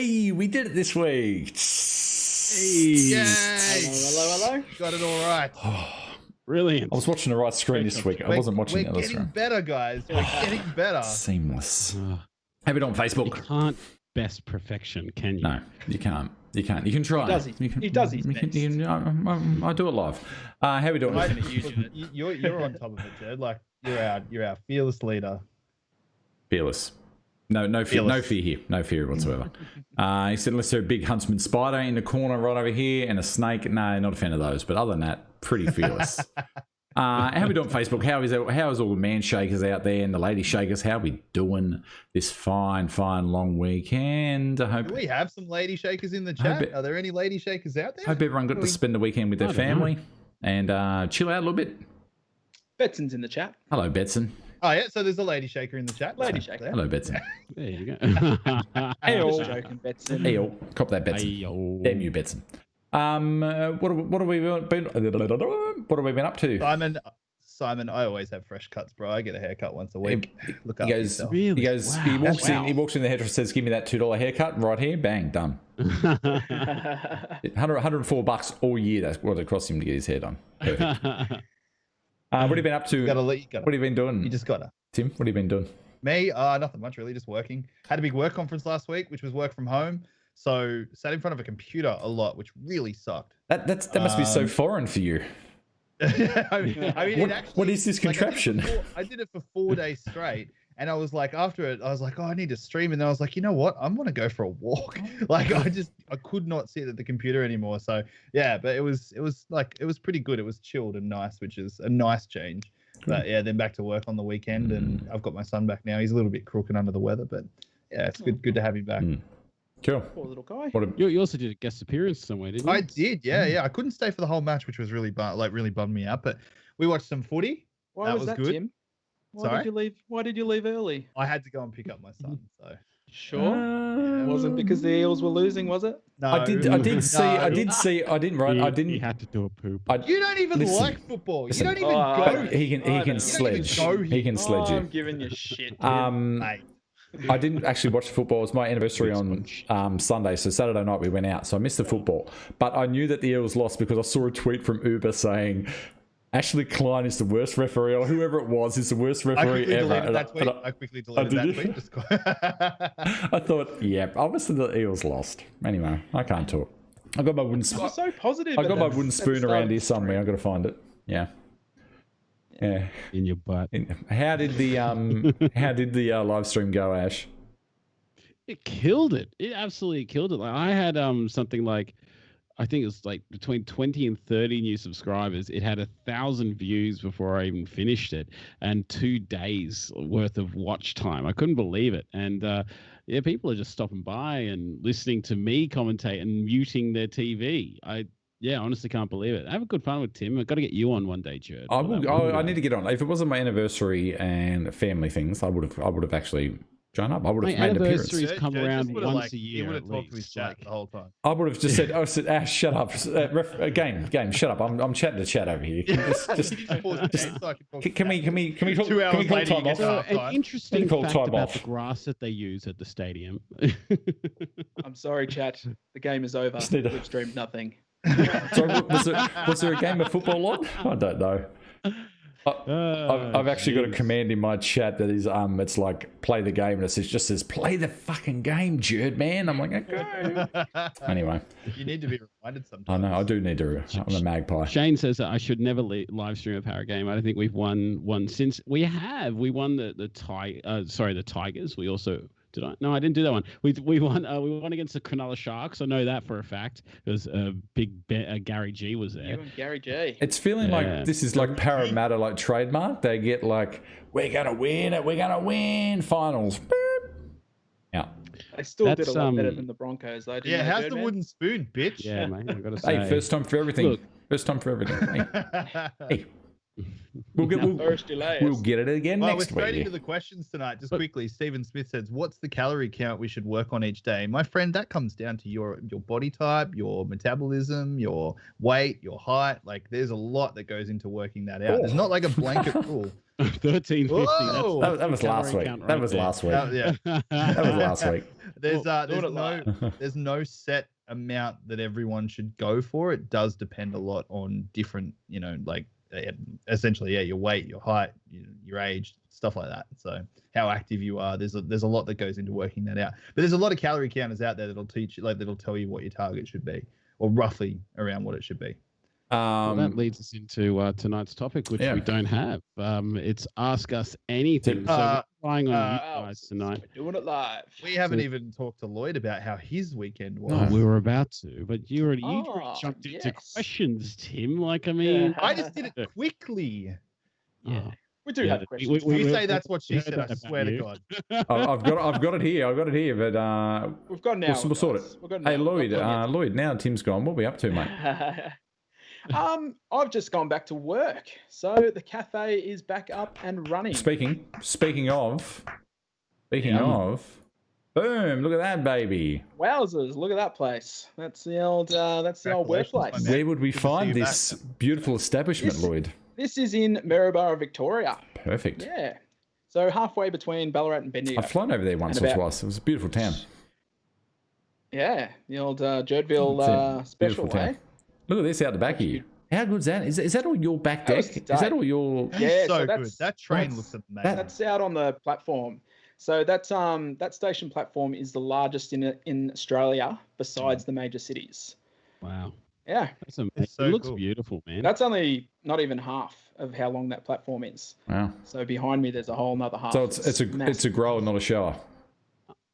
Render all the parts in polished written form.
Hey, we did it this week. Yay! Hello. Got it all right. Brilliant. I was watching the right screen this week. I wasn't watching the other We're getting screen. better, guys. We're getting better. Seamless. Have it on You Facebook. can't best perfection, can you? No, you can't. You can't. You can try. He does his best. I do it live. How we doing? You're on top of it, Jed. Like you're our fearless leader. Fearless. No fear. Fearless. No fear here. No fear whatsoever. He said, unless there's a big huntsman spider in the corner right over here and a snake. No, not a fan of those. But other than that, pretty fearless. How we doing on Facebook? How is all the man shakers out there and the lady shakers? How we doing this fine long weekend? I hope. Do we have some lady shakers in the chat? Are there any lady shakers out there? Hope everyone got to spend the weekend with their family and chill out a little bit. Betson's in the chat. Hello, Betson. Oh yeah, so there's a lady shaker in the chat. Lady shaker. Hello, Betson. There you go. Just joking, Betson. Hey, cop that, Betson. Ayo. Damn you, Betson. What have we been up to? Simon, I always have fresh cuts, bro. I get a haircut once a week. Look He after goes, yourself. Really? he goes, Wow. he walks Wow. in, he walks in the hairdresser, says, "Give me that $2 haircut right here." Bang, done. $104 all year. That's what it cost him to get his hair done. Perfect. What have you been up to? What have you been doing? You just gotta. Tim, what have you been doing? Me, nothing much really, just working. Had a big work conference last week, which was work from home. So sat in front of a computer a lot, which really sucked. That must be so foreign for you. I mean, it actually, What is this contraption? I did it for 4 days straight, and I was like, after it, I was like, oh, I need to stream, and then I was like, you know what? I'm gonna go for a walk. Like I could not sit at the computer anymore. So yeah, but it was pretty good. It was chilled and nice, which is a nice change. But yeah, then back to work on the weekend, and I've got my son back now. He's a little bit crooked under the weather, but yeah, it's good to have him back. Cool. Poor little guy. You also did a guest appearance somewhere, didn't you? I did, yeah. I couldn't stay for the whole match, which was really bummed me out. But we watched some footy. Why was that, good. Tim? Why Sorry? did you leave? Why did you leave early? I had to go and pick up my son. So Sure. Wasn't because the Eels were losing, was it? no, I did see. I didn't He had to do a poop. You don't even Listen, like football. listen. You don't even Oh, go. He can I don't sledge. know. He can sledge I'm you. giving you shit. Tim. Mate. I didn't actually watch the football. It was my anniversary on Sunday, so Saturday night we went out, so I missed the football. But I knew that the Eels lost because I saw a tweet from Uber saying Ashley Klein is the worst referee, or whoever it was is the worst I referee quickly ever. deleted that tweet. I quickly deleted that did tweet. you? Just I thought, yeah, obviously the Eels lost. Anyway, I can't talk. I got my wooden You're spoon. so positive. I got my wooden at the spoon start around of here the somewhere. I've got to find it. Yeah. Yeah. In your butt. How did the live stream go, Ash? It killed it. It absolutely killed it. Like I had something like, I think it was like between 20 and 30 new subscribers. It had 1,000 views before I even finished it, and 2 days worth of watch time. I couldn't believe it. And yeah, people are just stopping by and listening to me commentate and muting their TV. I honestly can't believe it. Have a good fun with Tim. I've got to get you on one day, Jared. I need to get on. If it wasn't my anniversary and family things, I would have actually joined up. I would have made an appearance. Anniversaries come around once a He year. would have at talked to his least. chat the whole time. I would have just said, Ash, shut up. Game, shut up. I'm chatting to chat over here. Can we talk? 2 hours Can we call later, time you get off? to- An interesting Call fact time about off. the grass that they use at the stadium. I'm sorry, chat. The game is over. Just need to- We've streamed nothing. Sorry, was there a game of football on? I don't know. I've actually got a command in my chat that is it's like play the game, and it just says play the fucking game, Jared, man. I'm like, okay. Anyway, You need to be reminded I sometimes. know I do need to. I'm a magpie. Shane says that I should never live stream a power game. I don't think we've won since we won the Tigers. We also did I? No, I didn't do that one. We won against the Cronulla Sharks. I know that for a fact because Gary G was there. You and Gary J. It's feeling like this is like Parramatta, like trademark. They get like, we're gonna win it. We're gonna win finals. Boop. Yeah. They still did That's, a lot better than the Broncos, though. Yeah, how's the wooden spoon, bitch? Yeah, mate. I gotta say. Hey, first time for everything. Look. First time for everything. Hey. We'll First delay. we'll get it again Well, we're next straight week. into the questions tonight. Just quickly, Stephen Smith says, "What's the calorie count we should work on each day?" My friend, that comes down to your body type, your metabolism, your weight, your height. Like, there's a lot that goes into working that out. It's not like a blanket rule. 1350. Whoa! That was last week. That was last week. Yeah, That was last week. there's no set amount that everyone should go for. It does depend a lot on different, like essentially, your weight, your height, your age, stuff like that. So how active you are, there's a lot that goes into working that out. But there's a lot of calorie counters out there that'll teach you, that'll tell you what your target should be, or roughly around what it should be. Well, that leads us into tonight's topic, which we don't have. It's Ask Us Anything. So we're relying on you guys tonight. We're doing it live. We haven't even talked to Lloyd about how his weekend was. No, we were about to, but you already jumped into questions, Tim. Like, I mean, I just did it quickly. Yeah. We do have questions. You say that's what she said. I swear to God. I've got it here. But we've got an hour. We'll sort it. Hey, Lloyd. Lloyd. Now Tim's gone. What are we up to, mate? I've just gone back to work, so the cafe is back up and running. Speaking of, boom! Look at that, baby. Wowzers! Look at that place. That's the old workplace. Where would we find this beautiful establishment, Lloyd? This is in Maryborough, Victoria. Perfect. Yeah. So halfway between Ballarat and Bendigo. I've flown over there once or twice. It was a beautiful town. Yeah, the old Jerdville special way. Look at this out the back here. How good is that? Is that all your back deck? Is that all your? Yeah, so good. That train looks amazing. That's out on the platform. So that's that station platform is the largest in Australia besides the major cities. Wow. Yeah. That's amazing. So it looks cool. beautiful, man. That's only not even half of how long that platform is. Wow. So behind me there's a whole nother half. So it's a grower, not a shower.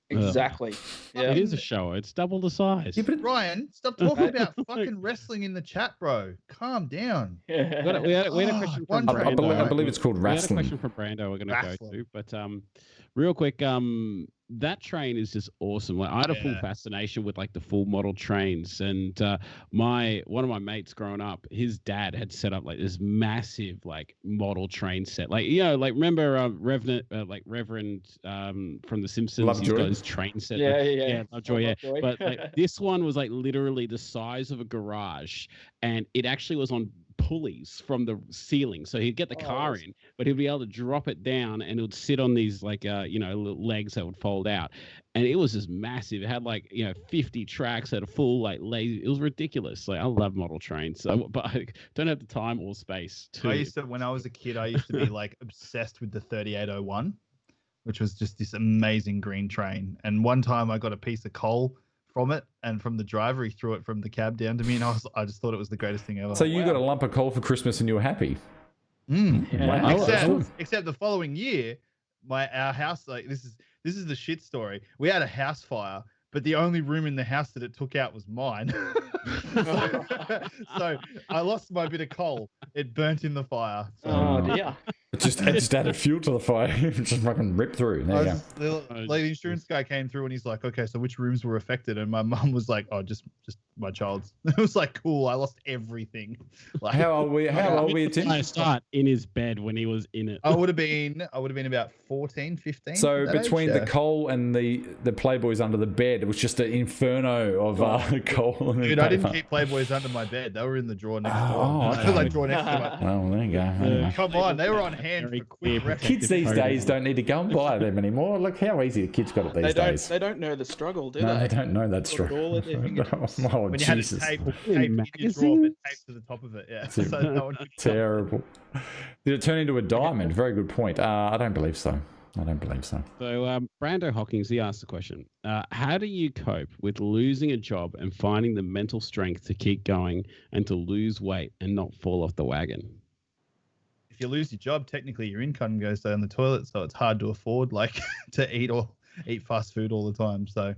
Exactly. Yeah. It is a shower. It's double the size. Yeah, but Ryan, stop talking about fucking wrestling in the chat, bro. Calm down. Yeah. We had a question from Brando. I believe it's called wrestling. We had a question from Brando we're going to go to. But real quick, that train is just awesome. Like, I had a full fascination with like the full model trains, and one of my mates growing up, his dad had set up like this massive like model train set. Like, like remember Reverend from The Simpsons, he's got his train set. Yeah, Lovejoy, yeah. But like, this one was like literally the size of a garage, and it actually was on pulleys from the ceiling, so he'd get the car in, but he'd be able to drop it down, and it would sit on these like little legs that would fold out, and it was just massive. It had like 50 tracks, had a full like lazy. It was ridiculous. Like, I love model trains, but I don't have the time or space to. When I was a kid, I used to be like obsessed with the 3801, which was just this amazing green train. And one time I got a piece of coal from it, and from the driver, he threw it from the cab down to me, and I just thought it was the greatest thing ever. So you got a lump of coal for Christmas and you were happy? Wow. Except the following year, our house, like this is the shit story. We had a house fire, but the only room in the house that it took out was mine. so I lost my bit of coal. It burnt in the fire. So. Oh dear. It just added fuel to the fire. Just fucking ripped through. There you go. The insurance guy came through and he's like, okay, so which rooms were affected? And my mum was like, oh, just my child's. It was like, cool. I lost everything. Like, how old were you, Tim? I start in his bed when he was in it. I would have been about 14, 15. So between the coal and the Playboys under the bed, it was just an inferno of coal. Dude, I didn't keep Playboys under my bed. They were in the drawer next door. Okay. Like drawer next to Oh, there you go. Come on, they were on hand for quick reference. Kids these days don't need to go and buy them anymore. Look how easy the kids got it these days. They don't know the struggle, do No, they? they don't know that struggle. All at their fingertips. Oh, When you had Jesus. to tape in your drawer, but tape to the top of it. Yeah. So no one could Terrible. Did it turn into a diamond? Very good point. I don't believe so. So Brando Hawkins, he asked the question, how do you cope with losing a job and finding the mental strength to keep going and to lose weight and not fall off the wagon? If you lose your job, technically your income goes down the toilet, so it's hard to afford like to eat fast food all the time. So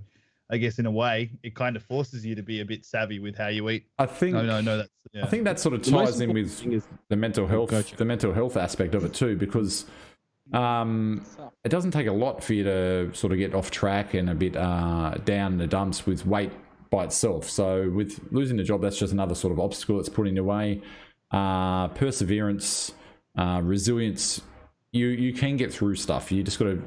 I guess in a way, it kind of forces you to be a bit savvy with how you eat. I think I think that sort of ties in with the mental health aspect of it too, because it doesn't take a lot for you to sort of get off track and a bit down in the dumps with weight by itself. So with losing a job, that's just another sort of obstacle that's put in your way. Perseverance, resilience, you can get through stuff. You just got to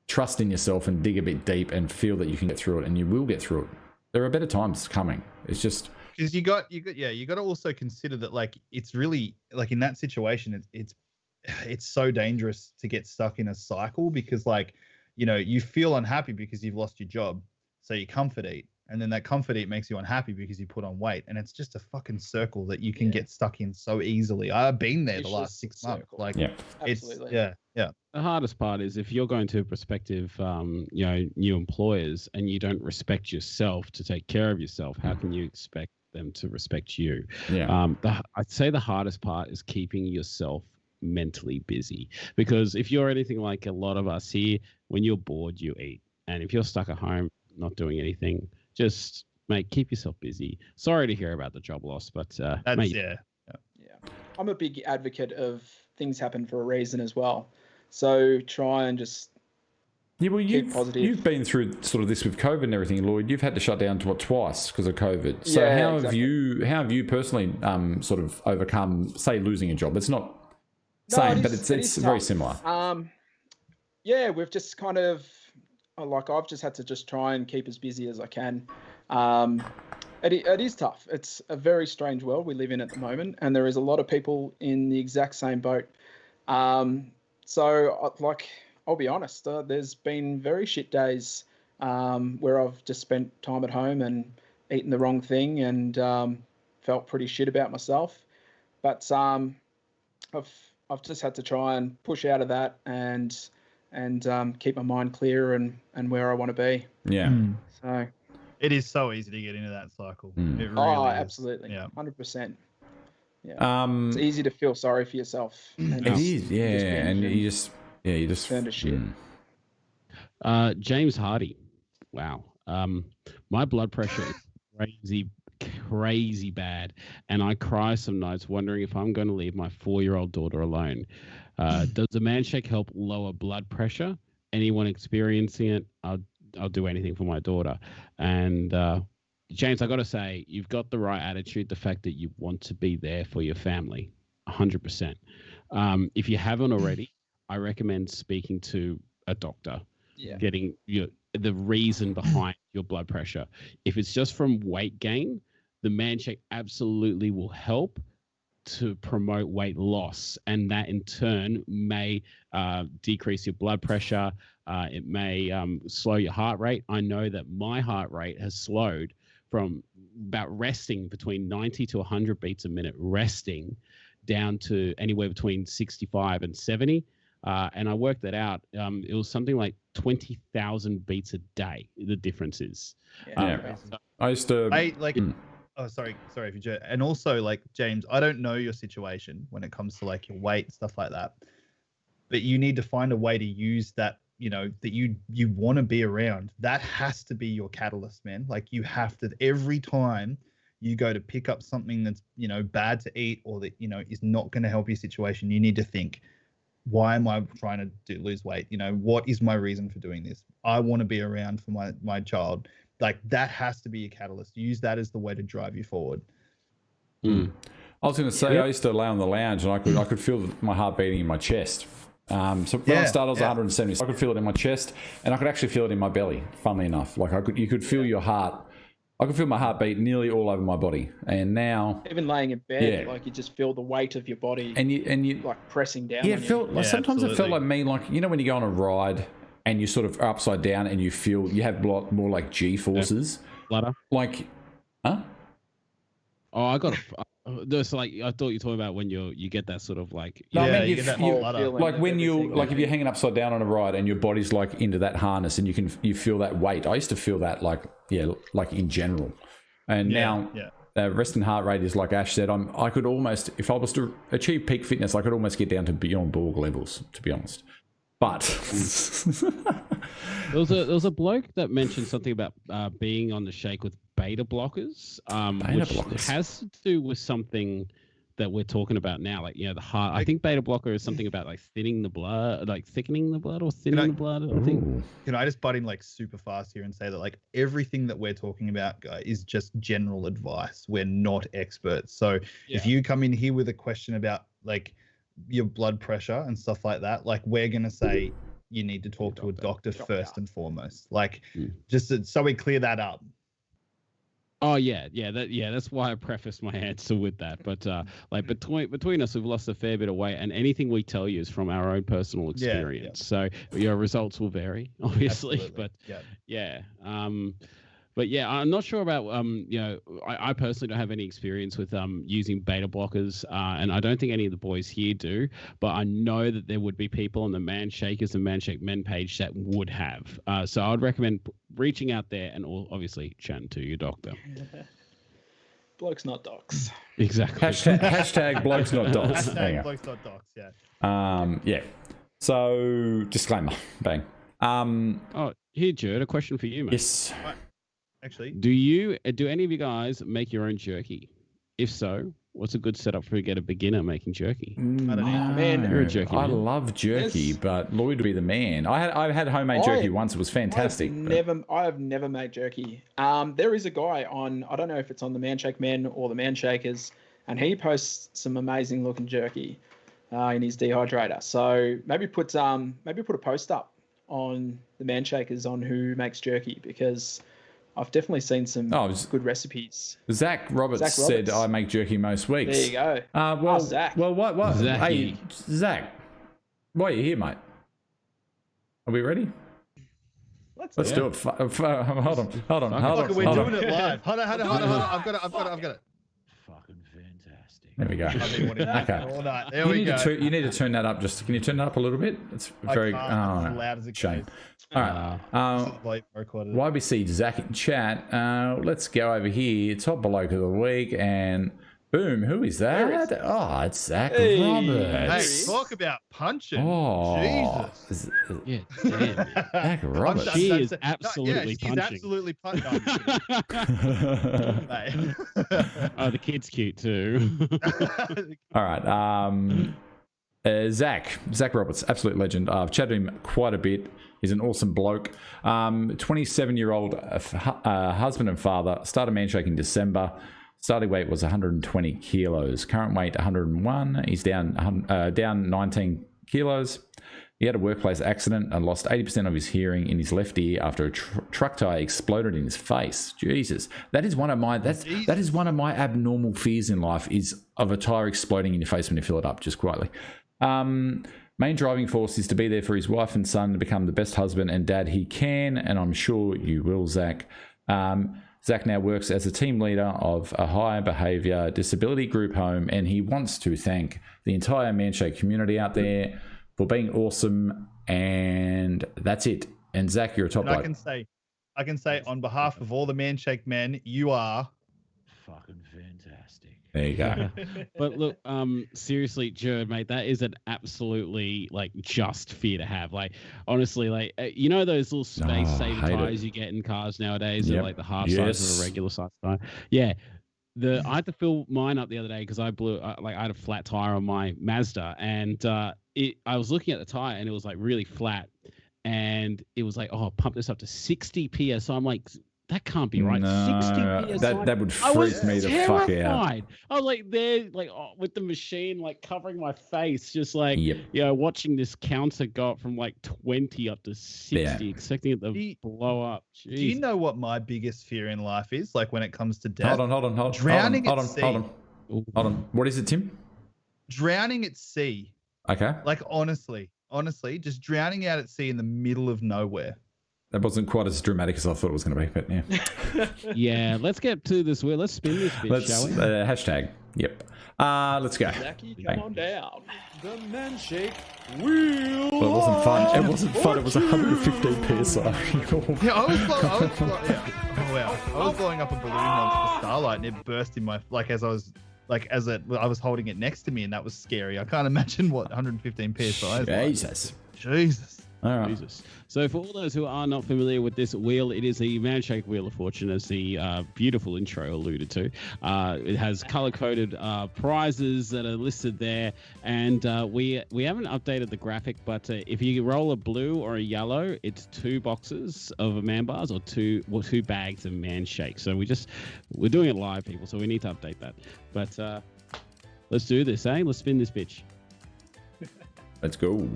trust in yourself and dig a bit deep and feel that you can get through it, and you will get through it. There are better times coming. It's just because you got to also consider that, like, it's really like in that situation, it's so dangerous to get stuck in a cycle, because like, you feel unhappy because you've lost your job, So you comfort eat, and then that comfort eat makes you unhappy because you put on weight, and it's just a fucking circle that you can get stuck in so easily. I've been there the last 6 months. Like, it's Absolutely. The hardest part is if you're going to prospective, new employers and you don't respect yourself to take care of yourself, how can you expect them to respect you? Yeah. I'd say the hardest part is keeping yourself mentally busy, because if you're anything like a lot of us here, when you're bored, you eat. And if you're stuck at home, not doing anything, just keep yourself busy. Sorry to hear about the job loss, but that's I'm a big advocate of things happen for a reason as well. So try and just well, keep positive. You've been through sort of this with COVID and everything, Lloyd. You've had to shut down twice because of COVID. So how have you personally sort of overcome, say, losing a job? It's not same, but it's very similar. We've just kind of I've just had to just try and keep as busy as I can. It is tough. It's a very strange world we live in at the moment, and there is a lot of people in the exact same boat. So I'll be honest, there's been very shit days where I've just spent time at home and eaten the wrong thing and felt pretty shit about myself. But I've just had to try and push out of that and keep my mind clear and where I want to be. Yeah. So it is so easy to get into that cycle. It really absolutely. Yeah. 100%. Yeah. It's easy to feel sorry for yourself. It is, and you just turn to shit. James Hardy. Wow. My blood pressure is crazy bad, and I cry some nights wondering if I'm going to leave my 4-year-old daughter alone. Does the man shake help lower blood pressure? Anyone experiencing it? I'll do anything for my daughter. And James, I got to say, you've got the right attitude. The fact that you want to be there for your family, 100%. If you haven't already, I recommend speaking to a doctor, getting the reason behind your blood pressure. If it's just from weight gain, the man shake absolutely will help to promote weight loss, and that in turn may decrease your blood pressure. It may slow your heart rate. I know that my heart rate has slowed from about resting between 90 to 100 beats a minute, resting down to anywhere between 65 and 70. And I worked that out. It was something like 20,000 beats a day. The difference is. I used to. Oh, sorry if you joke. And also, like, James, I don't know your situation when it comes to like your weight, stuff like that. But you need to find a way to use that, that you want to be around. That has to be your catalyst, man. Like, you have to, every time you go to pick up something that's, bad to eat or that, is not going to help your situation, you need to think, why am I trying to lose weight? What is my reason for doing this? I want to be around for my child. Like, that has to be a catalyst. Use that as the way to drive you forward. I was going to say, I used to lay on the lounge and I could feel my heart beating in my chest. So when I started, I was 170. So I could feel it in my chest, and I could actually feel it in my belly. Funnily enough, like you could feel your heart. I could feel my heartbeat nearly all over my body. And now, even laying in bed, like, you just feel the weight of your body, and you like pressing down. Yeah, sometimes it felt like me, like, when you go on a ride and you sort of are upside down and you have more like G forces. Flutter. Like, huh? Oh, I got there's like, I thought you were talking about when you get that sort of like. No, I mean, you get that like when if you're hanging upside down on a ride and your body's like into that harness and you feel that weight. I used to feel that like in general, and now resting heart rate is like Ash said. I could almost, if I was to achieve peak fitness, I could almost get down to beyond Borg levels, to be honest. But there was a bloke that mentioned something about being on the shake with beta blockers, which has to do with something that we're talking about now, like the heart. I think beta blocker is something about like thinning the blood, like thickening the blood or thinning the blood. I think. Can I just butt in like super fast here and say that like everything that we're talking about, guys, is just general advice. We're not experts. So if you come in here with a question about like your blood pressure and stuff like that, like, we're gonna say you need to talk to a doctor first and foremost, like just so we clear that up. Oh yeah, that's why I prefaced my answer with that. But like between us, we've lost a fair bit of weight, and anything we tell you is from our own personal experience. So your results will vary, obviously. Absolutely. But But yeah, I'm not sure about I personally don't have any experience with using beta blockers, and I don't think any of the boys here do. But I know that there would be people on the Man Shakers and Man Shake Men page that would have. So I would recommend reaching out there and obviously chatting to your doctor. Blokes, not docs. Exactly. Hashtag blokes not docs. Hashtag blokes not docs. Yeah. So disclaimer, bang. Oh, here, Jared, a question for you, mate. Yes. Actually, do any of you guys make your own jerky? If so, what's a good setup for a beginner making jerky? I don't know. Man, You're a jerky I man. love jerky, Yes. but Lloyd would be the man. I had homemade jerky once. It was fantastic. I have never made jerky. There is a guy on, I don't know if it's on the Man Shake Men or the Man Shakers, and he posts some amazing looking jerky in his dehydrator. So maybe put a post up on the Man Shakers on who makes jerky, because I've definitely seen some good recipes. Zach Roberts said I make jerky most weeks. There you go. Well, Zach. Well, what? Zachy. Hey, Zach, why are you here, mate? Are we ready? Let's do it. Hold on. We're doing it live. Hold on. I've got it. Fucking fantastic. There we go. I've been wanting that Okay. all night. There we go. You need to turn that up. Can you turn that up a little bit? It's very as loud as it shame. goes. All right. While we see Zach in chat, let's go over here. Top bloke of the week, and boom, who is that? Oh, it's Zach Roberts. Hey, talk about punching. Oh, Jesus. Yeah, damn. Zach Roberts. She is absolutely she's punching. absolutely punching. Oh, the kid's cute too. All right. Zach Roberts, absolute legend. I've chatted to him quite a bit. He's an awesome bloke. 27-year-old husband and father. Started man shake in December. Starting weight was 120 kilos. Current weight 101. He's down 19 kilos. He had a workplace accident and lost 80% of his hearing in his left ear after a truck tire exploded in his face. Jesus, that is one of my that is one of my abnormal fears in life, is of a tire exploding in your face when you fill it up. Just quietly. Main driving force is to be there for his wife and son, to become the best husband and dad he can, and I'm sure you will, Zach. Zach now works as a team leader of a high behaviour disability group home, and he wants to thank the entire Manshake community out there for being awesome, and that's it. And Zach, you're a top bloke. I can say on behalf of all the Manshake men, you are fucking fantastic. There you go. But look, seriously, Jared, mate, that is an absolutely just fear to have. Like, honestly, you know those little space saver tires you get in cars nowadays, are like the half size of a regular size tire. Yeah. I had to fill mine up the other day because I had a flat tire on my Mazda, and I was looking at the tire and it was really flat, and it was pump this up to 60 psi. I'm like, that can't be right. No, 60 psi. that would freak me the fuck out. I was there, with the machine covering my face, just yep. Watching this counter go up from 20 up to 60, expecting it to blow up. Jeez. Do you know what my biggest fear in life is? When it comes to death. Hold on. Drowning at sea. Hold on. What is it, Tim? Drowning at sea. Okay. Honestly, just drowning out at sea in the middle of nowhere. That wasn't quite as dramatic as I thought it was going to be, but yeah. Yeah, let's get to this wheel. Let's spin this bitch, shall we? Hashtag. Yep. Let's go. Zachy, come on down. The Manshake Wheel. Well, it wasn't fun. It wasn't fun. It was 115 psi. Yeah, I was blowing up a balloon onto the starlight, and it burst in my as I was I was holding it next to me, and that was scary. I can't imagine what 115 psi is. Jesus. All right. Jesus. So for all those who are not familiar with this wheel, it is the Manshake Wheel of Fortune, as the beautiful intro alluded to. It has color-coded prizes that are listed there, and we haven't updated the graphic, but if you roll a blue or a yellow, it's 2 boxes of man bars or two bags of Manshake. So we're doing it live, people, so we need to update that. But let's do this, eh? Let's spin this bitch. Let's go.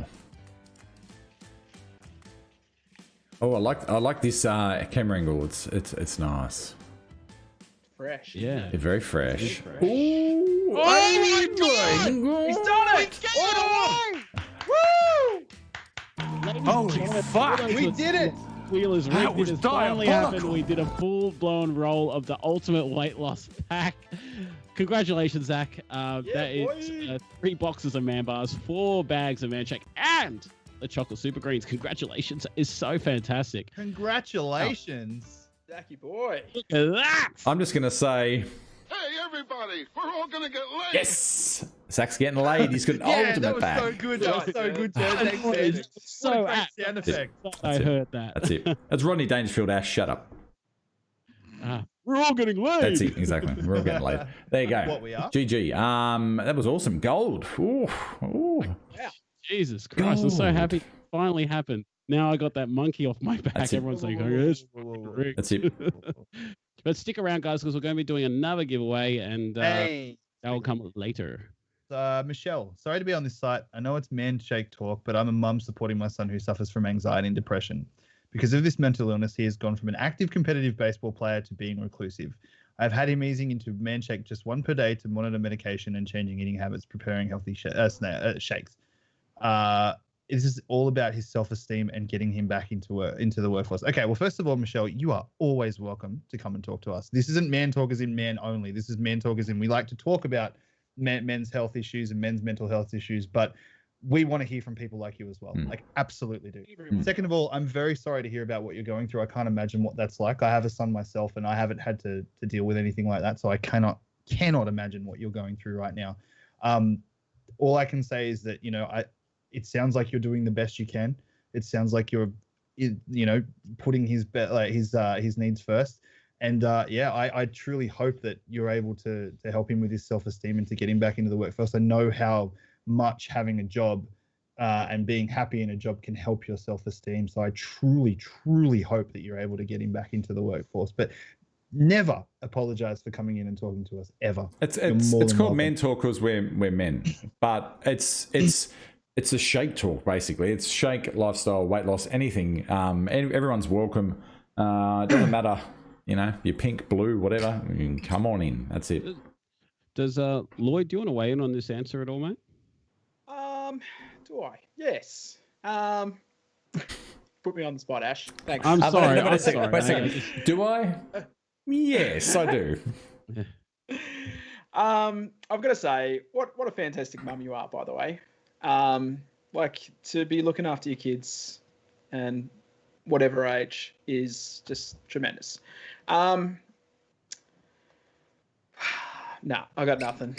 Oh, I like this camera angle. It's nice. Fresh. Yeah. They're very fresh. Very fresh. Ooh, Oh my God! He's done it! Woo! Holy fuck! We did it! Wheelers That rigged. was It has finally happened. diabolical. We did a full-blown roll of the ultimate weight loss pack. Congratulations, Zach. That is boy. 3 boxes of man bars, 4 bags of man shake, and the chocolate super greens. Congratulations. It's so fantastic. Congratulations. Zachy boy. Look at that. I'm just gonna say, Hey, everybody, we're all gonna get laid. yes, Zach's getting laid. He's got an Yeah, that ultimate was pack. so good. That was so good, Ted. Thanks, What Ted. is so What a apt. great sound effect. I it. heard that. That's it. That's Rodney Dangerfield. Ash, shut up. We're all getting laid. That's it. Exactly. We're all getting laid. There you go. What we are? GG. That was awesome. Gold. Ooh. Ooh. Jesus Christ. I'm so Gold. happy it finally happened. Now I got that monkey off my back. That's it. Everyone's like, oh, yes. That's it. But stick around, guys, because we're going to be doing another giveaway, and Hey, that will come later. Michelle, sorry to be on this site. I know it's man shake talk, but I'm a mum supporting my son who suffers from anxiety and depression. Because of this mental illness, he has gone from an active competitive baseball player to being reclusive. I've had him easing into man shake just 1 per day to monitor medication and changing eating habits, preparing healthy shakes. This is all about his self-esteem and getting him back into the workforce. Okay, well, first of all, Michelle, you are always welcome to come and talk to us. This isn't man talk as in man only. This is man talk as in we like to talk about men's health issues and men's mental health issues, but we want to hear from people like you as well. Like, absolutely do. Second of all, I'm very sorry to hear about what you're going through. I can't imagine what that's like. I have a son myself, and I haven't had to deal with anything like that, so I cannot imagine what you're going through right now. All I can say is that, it sounds like you're doing the best you can. It sounds like you're, putting his needs first. And I truly hope that you're able to help him with his self-esteem and to get him back into the workforce. I know how much having a job and being happy in a job can help your self-esteem. So I truly, truly hope that you're able to get him back into the workforce. But never apologize for coming in and talking to us ever. It's more than called Men welcome. Talk because we're men, but it's a shake talk basically. It's shake, lifestyle, weight loss, anything. Everyone's welcome. It doesn't matter, you're pink, blue, whatever. You can come on in. That's it. Does Lloyd, do you want to weigh in on this answer at all, mate? Do I? Yes. Put me on the spot, Ash. Thanks. I'm sorry. Wait a second. I'm sorry. Do I? Yes, I do. I've got to say, what a fantastic mum you are, by the way. To be looking after your kids and whatever age is just tremendous. No, I got nothing.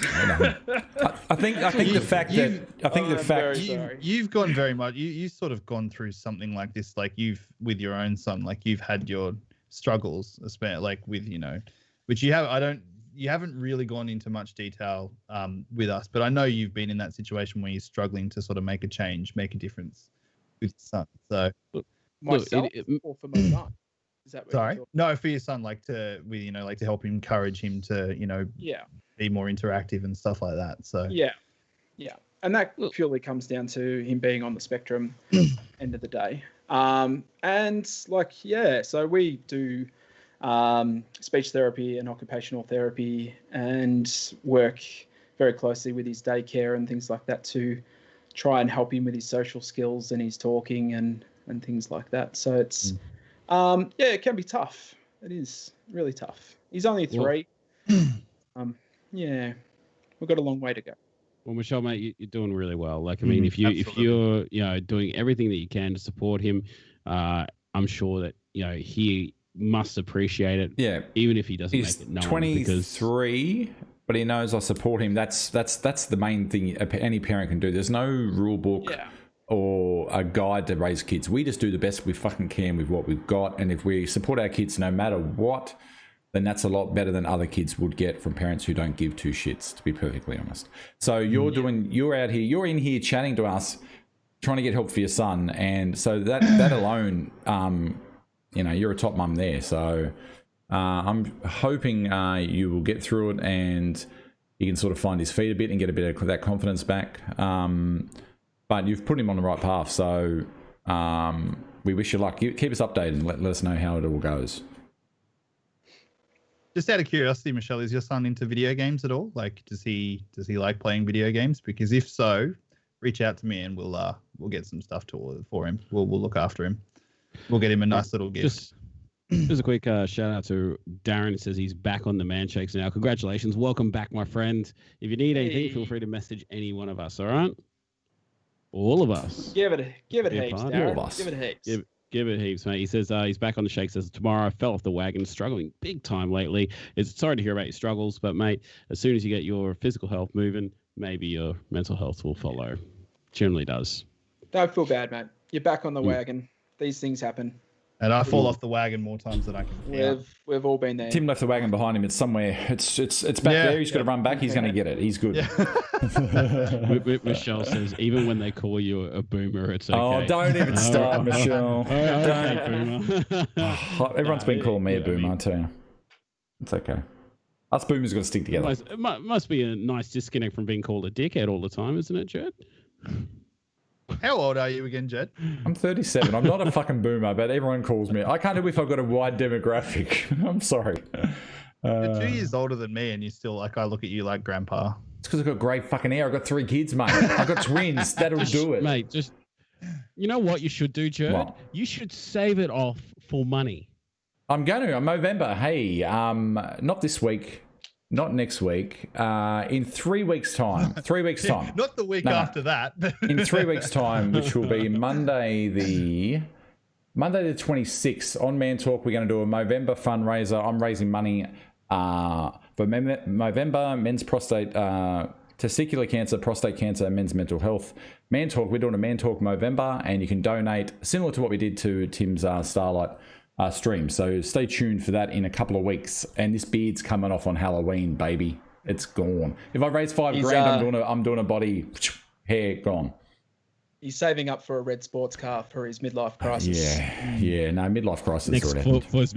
I think the fact You've gone very much. You sort of gone through something like this, like with your own son, like you've had your struggles, especially like with which you have. You haven't really gone into much detail with us, but I know you've been in that situation where you're struggling to sort of make a change, make a difference with your son. So Myself or for my son? Is that what you're sorry, talking- no, for your son, like to encourage him to Yeah. be more interactive and stuff like that. So Yeah. And that purely comes down to him being on the spectrum end of the day. So we do speech therapy and occupational therapy and work very closely with his daycare and things like that to try and help him with his social skills and his talking and things like that. So it's, it can be tough. It is really tough. He's only 3. We've got a long way to go. Well, Michelle, mate, you're doing really well. Like, I mean, if you're doing everything that you can to support him, I'm sure that he must appreciate it. Yeah, even if he doesn't he's make it known. 23, but he knows I support him. That's the main thing any parent can do. There's no rule book or a guide to raise kids. We just do the best we fucking can with what we've got, and if we support our kids no matter what, then that's a lot better than other kids would get from parents who don't give two shits, to be perfectly honest. So you're out here, you're in here chatting to us, trying to get help for your son, and so that alone, you're a top mum there. So I'm hoping you will get through it and you can sort of find his feet a bit and get a bit of that confidence back. But you've put him on the right path, so we wish you luck. Keep us updated and let us know how it all goes. Just out of curiosity, Michelle, is your son into video games at all? Like, does he like playing video games? Because if so, reach out to me and we'll get some stuff for him. We'll look after him. We'll get him a nice little gift. Just a quick shout out to Darren. Says he's back on the man shakes now. Congratulations. Welcome back, my friend. If you need anything, feel free to message any one of us. All right. All of us. Give it heaps, All Darren. of us. Give it heaps. Give it heaps, mate. He says he's back on the shakes. Says tomorrow I fell off the wagon, struggling big time lately. It's sorry to hear about your struggles, but mate, as soon as you get your physical health moving, maybe your mental health will follow. Generally does. Don't feel bad, mate. You're back on the wagon. These things happen. And I fall off the wagon more times than I can. We've all been there. Tim left the wagon behind him. It's somewhere. It's back there. He's got to run back. He's going to get it. He's good. Yeah. Michelle says even when they call you a boomer, it's okay. Oh, don't even start, Michelle. Don't. Everyone's been calling me a boomer, I tell you. It's okay. Us boomers got to stick together. It must be a nice disconnect from being called a dickhead all the time, isn't it, Jed? How old are you again, Jed? I'm 37. I'm not a fucking boomer, but everyone calls me. I can't do if I've got a wide demographic. I'm sorry. You're 2 years older than me, and you still I look at you like grandpa. It's because I've got great fucking hair. I've got 3 kids, mate. I've got twins. That'll do it. Mate, you know what you should do, Jed? What? You should save it off for money. I'm going to. I'm November. Hey, not this week. Not next week. In 3 weeks' time. 3 weeks' time. Not the week after that. In 3 weeks' time, which will be Monday the 26th on Man Talk, we're going to do a Movember fundraiser. I'm raising money for Movember, men's prostate, testicular cancer, prostate cancer, and men's mental health. Man Talk, we're doing a Man Talk Movember, and you can donate similar to what we did to Tim's Starlight stream. So stay tuned for that in a couple of weeks. And this beard's coming off on Halloween, baby. It's gone. If I raise $5,000, I'm doing a body hair gone. He's saving up for a red sports car for his midlife crisis. Yeah. No, midlife crisis Next already happened. crisis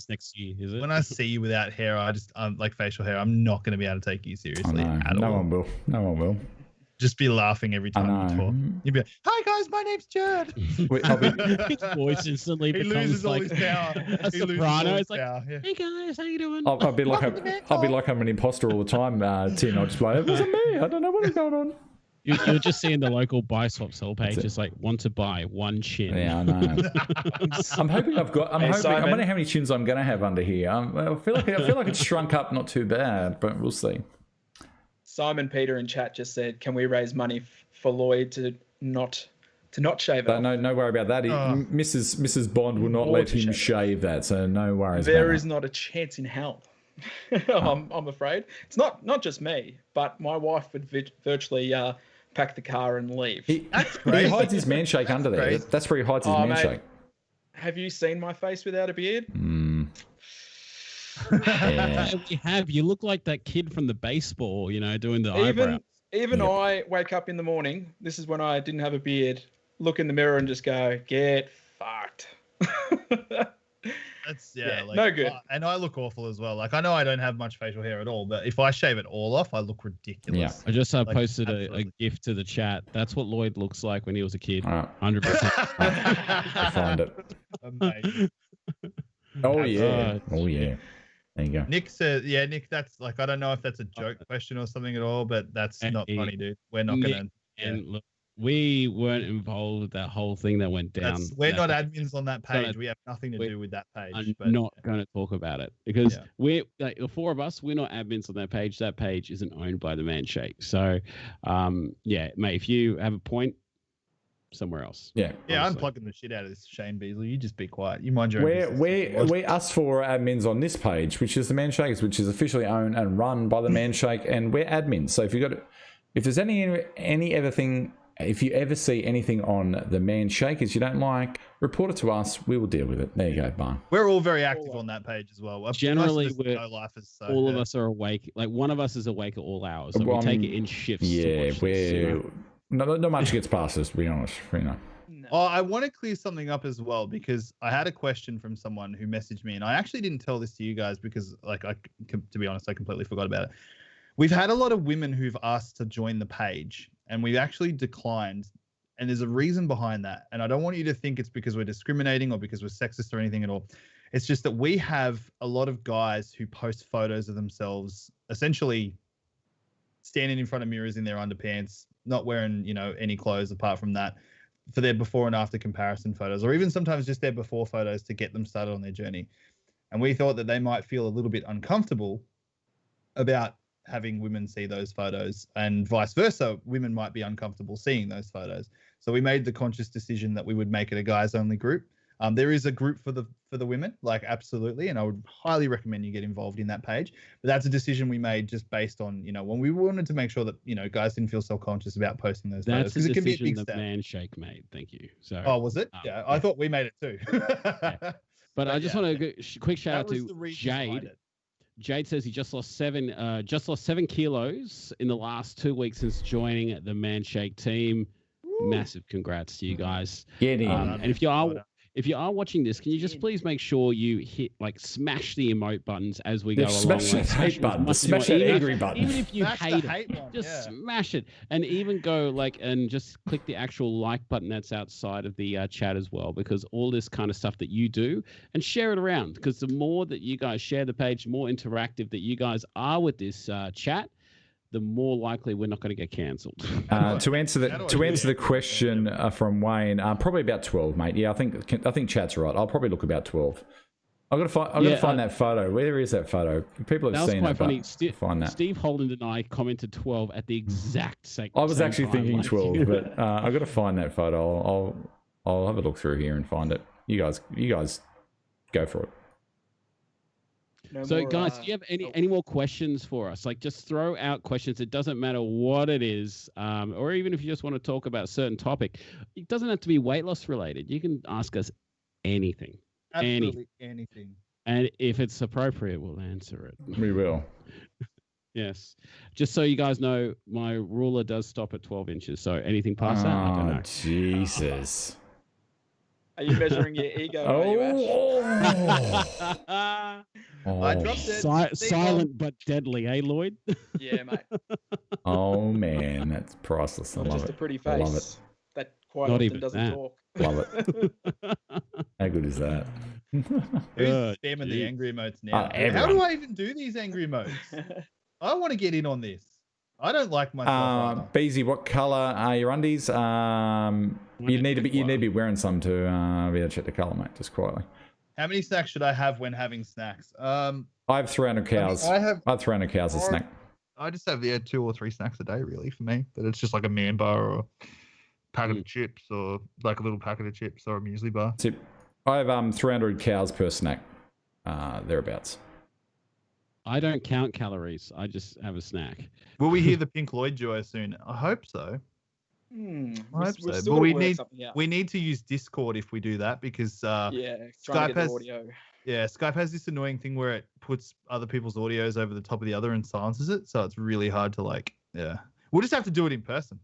next year, is it? When I see you without hair, I'm like facial hair. I'm not going to be able to take you seriously at No all. one will. No one will. Just be laughing every time you talk. You'd be like, "Hi guys, my name's Jed." His voice instantly He becomes loses all like his power. a soprano. It's like, Yeah. hey guys, how you doing? I'll be like I'm an imposter all the time, Tim. I'll just play, it wasn't me. I don't know what is going on. You're just seeing the local buy swap sell page. It's like, want to buy one chin. Yeah, I know. I'm hoping I'm wondering how many chins I'm going to have under here. I feel like it's shrunk up not too bad, but we'll see. Simon Peter in chat just said, "Can we raise money for Lloyd to not shave it?" No worry about that. Mrs. Bond will not let him shave that, so no worries. There is not a chance in hell. I'm afraid it's not just me, but my wife would virtually pack the car and leave. He hides his man shake under there. Crazy. That's where he hides his man shake. Have you seen my face without a beard? Yeah. You have. You look like that kid from the baseball, doing the eyebrows. Even I wake up in the morning. This is when I didn't have a beard. Look in the mirror and just go, "Get fucked." That's no good. And I look awful as well. Like I know I don't have much facial hair at all, but if I shave it all off, I look ridiculous. Yeah. I just posted a GIF to the chat. That's what Lloyd looks like when he was a kid. 100%. Find it. Amazing. Oh yeah. There you go. Nick says, Nick, that's like, I don't know if that's a joke question or something at all, but that's not funny, dude. We're not going to. And look, we weren't involved with that whole thing that went down. We're not admins on that page. We have nothing to do with that page. I'm not going to talk about it because we're like the 4 of us. We're not admins on that page. That page isn't owned by the Man Shake. So, mate, if you have a point, somewhere else. Yeah. Yeah, I'm plugging the shit out of this Shane Beasley. You just be quiet. You mind your own business. We're us 4 admins on this page, which is the Man Shakers, which is officially owned and run by the Man Shake, and we're admins. So if there's if you ever see anything on the Man Shakers you don't like, report it to us. We will deal with it. There you go, Barn. We're all very active on that page as well. Generally, all of us are awake. Like one of us is awake at all hours. So we take it in shifts. Yeah, not much gets past us, to be honest. No. Oh, I want to clear something up as well because I had a question from someone who messaged me, and I actually didn't tell this to you guys because, to be honest, I completely forgot about it. We've had a lot of women who've asked to join the page, and we've actually declined And there's a reason behind that. And I don't want you to think it's because we're discriminating or because we're sexist or anything at all. It's just that we have a lot of guys who post photos of themselves essentially standing in front of mirrors in their underpants, not wearing, any clothes apart from that, for their before and after comparison photos, or even sometimes just their before photos to get them started on their journey. And we thought that they might feel a little bit uncomfortable about having women see those photos, and vice versa, women might be uncomfortable seeing those photos. So we made the conscious decision that we would make it a guys only group. There is a group for the women, like, absolutely, and I would highly recommend you get involved in that page. But that's a decision we made just based on, when we wanted to make sure that, guys didn't feel self-conscious about posting those photos. That's a it can be a decision big that step. Manshake made. Thank you. So. Oh, was it? Yeah, I thought we made it too. Yeah. But I just want to quick shout out to Jade. It. Jade says he just lost 7 kilos in the last 2 weeks since joining the Manshake team. Woo. Massive congrats to you guys. Get in. And if you are watching this, can you just please make sure you smash the emote buttons as we go along? Smash that hate button. Smash that angry button. Even if you Smash hate the it, hate one, just smash it. And even go and just click the actual like button that's outside of the chat as well, because all this kind of stuff that you do, and share it around, because the more that you guys share the page, the more interactive that you guys are with this chat, the more likely we're not going to get cancelled. To answer the question from Wayne, probably about 12, mate. Yeah, I think chat's right. I'll probably look about 12. I've got to find that photo. Where is that photo? People have seen it. That was quite funny. Find that. Steve Holland and I commented 12 at the exact same time. I was actually thinking 12, but I've got to find that photo. I'll have a look through here and find it. You guys go for it. No So, more, guys, do you have any more questions for us? Like, just throw out questions. It doesn't matter what it is, or even if you just want to talk about a certain topic. It doesn't have to be weight loss related. You can ask us anything. Absolutely anything. And if it's appropriate, we'll answer it. We will. Yes. Just so you guys know, my ruler does stop at 12 inches. So anything past that, I don't know. Jesus. Are you measuring your ego? Are you, Ash? I dropped it. Silent but deadly, eh, Lloyd? Yeah, mate. Oh man, that's priceless. I Not love just it. a pretty I love face it. that quite Not often even doesn't that. talk. Love it. How good is that? Who's spamming the angry emotes now? How everyone. do I even do these angry emotes? I want to get in on this. I don't like myself. Beezy, what color are your undies? You need to be wearing some to be able to check the color, mate. Just quietly. How many snacks should I have when having snacks? I have 300 cows. I have 300 cows a snack. I just have 2 or 3 snacks a day, really, for me. But it's just like a man bar or a packet of chips, or like a little packet of chips or a muesli bar. I have 300 cows per snack, thereabouts. I don't count calories. I just have a snack. Will we hear the Pink Floyd duo soon? I hope so. I hope so. But we need to use Discord if we do that, because Skype has audio. Yeah, Skype has this annoying thing where it puts other people's audios over the top of the other and silences it, so it's really hard to We'll just have to do it in person.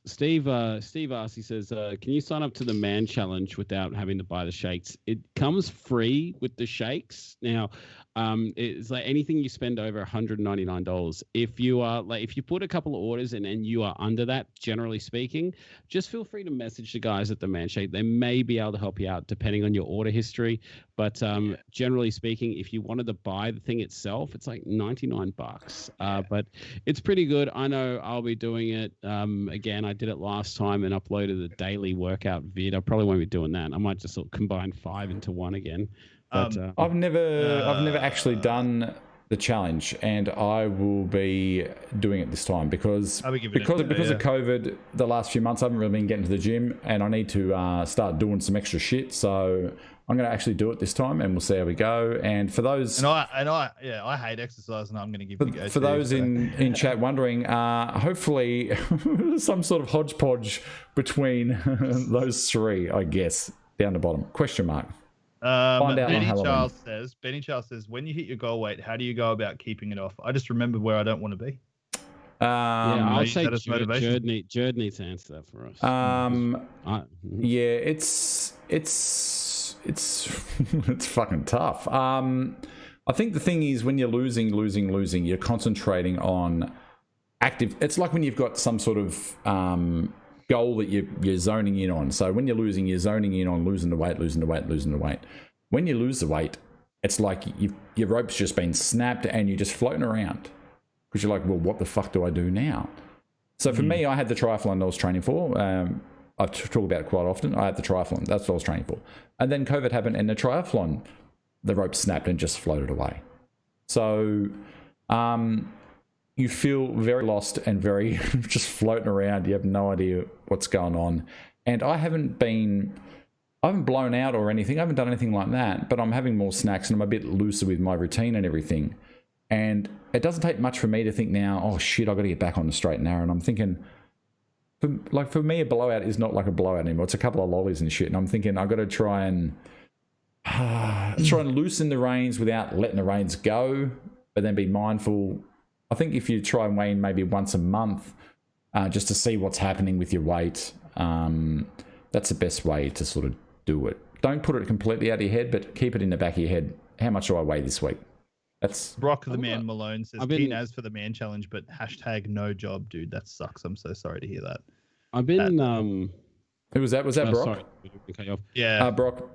Steve asks, he says, can you sign up to the man challenge without having to buy the shakes? It comes free with the shakes. Now, it's like anything you spend over $199. If you put a couple of orders in and you are under that, generally speaking, just feel free to message the guys at the Manshake. They may be able to help you out depending on your order history. But generally speaking, if you wanted to buy the thing itself, it's like $99. But it's pretty good. I know I'll be doing it again. I did it last time and uploaded a daily workout vid. I probably won't be doing that. I might just sort of combine 5 into 1 again. But, I've never actually done the challenge, and I will be doing it this time because of COVID. The last few months, I haven't really been getting to the gym, and I need to start doing some extra shit. So I'm going to actually do it this time, and we'll see how we go. And for those, I hate exercise, and I'm going to give you for those in chat wondering, hopefully some sort of hodgepodge between those 3, I guess, down the bottom. Question mark. Find out Benny Charles says, when you hit your goal weight, how do you go about keeping it off? I just remember where I don't want to be. I'll say Jerd needs to answer that for us. It's fucking tough. I think the thing is, when you're losing, you're concentrating on active. It's like when you've got some sort of goal that you're zoning in on. So when you're losing, you're zoning in on losing the weight. When you lose the weight, it's like your rope's just been snapped and you're just floating around because you're like, well, what the fuck do I do now? So for me, I had the triathlon I was training for. I talk about it quite often. I had the triathlon. That's what I was training for. And then COVID happened and the triathlon, the rope snapped and just floated away. So you feel very lost and very just floating around. You have no idea what's going on. And I haven't blown out or anything. I haven't done anything like that, but I'm having more snacks and I'm a bit looser with my routine and everything. And it doesn't take much for me to think now, oh shit, I've got to get back on the straight and narrow. And I'm thinking, for me, a blowout is not like a blowout anymore. It's a couple of lollies and shit. And I'm thinking I've got to try and loosen the reins without letting the reins go, but then be mindful. I think if you try and weigh in maybe once a month, just to see what's happening with your weight, that's the best way to sort of do it. Don't put it completely out of your head, but keep it in the back of your head. How much do I weigh this week? That's Brock the Man Malone says Naz for the man challenge, but hashtag no job, dude. That sucks. I'm so sorry to hear that. I've been Who was that? Was that Brock? Sorry, cut you off. Yeah. Brock,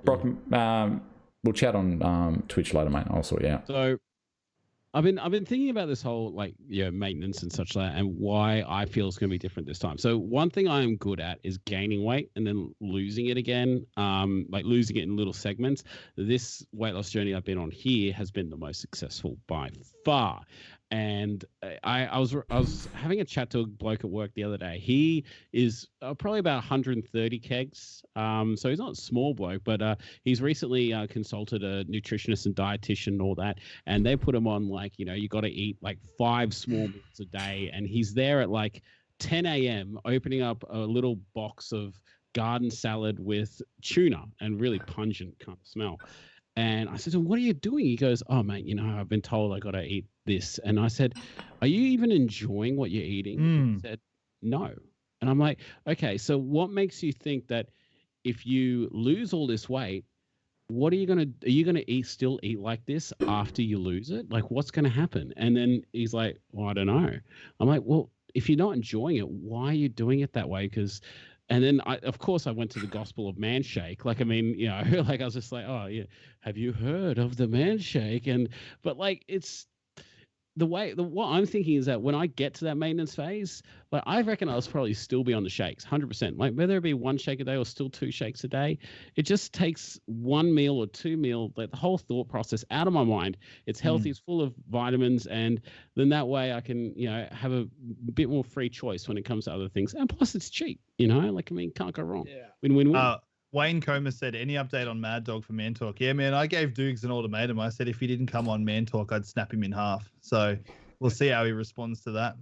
we'll chat on Twitch later, mate. I'll sort you out. So I've been thinking about this whole maintenance and such like, and why I feel it's going to be different this time. So one thing I am good at is gaining weight and then losing it again, like losing it in little segments. This weight loss journey I've been on here has been the most successful by far. And I was having a chat to a bloke at work the other day. He is probably about 130 kegs. So he's not a small bloke, but he's recently consulted a nutritionist and dietitian and all that. And they put him on you got to eat like 5 small meals a day. And he's there at like 10 a.m. opening up a little box of garden salad with tuna and really pungent kind of smell. And I said to him, what are you doing? He goes, oh, mate, I've been told I got to eat this. And I said, are you even enjoying what you're eating? He said, no. And I'm like, okay, so what makes you think that if you lose all this weight, are you going to still eat like this after you lose it? Like, what's going to happen? And then he's like, well, I don't know. I'm like, well, if you're not enjoying it, why are you doing it that way? And then, of course, I went to the gospel of man shake. I was just like, oh, yeah, have you heard of the man shake? But it's what I'm thinking is that when I get to that maintenance phase, I reckon I'll probably still be on the shakes, 100%. Like whether it be 1 shake a day or still 2 shakes a day, it just takes 1 meal or 2 meals, the whole thought process out of my mind. It's healthy, it's full of vitamins, and then that way I can, have a bit more free choice when it comes to other things. And plus it's cheap, can't go wrong. Yeah. Win-win-win. Wayne Comer said, any update on Mad Dog for Man Talk? Yeah, man, I gave Dukes an ultimatum. I said if he didn't come on Man Talk, I'd snap him in half. So we'll see how he responds to that.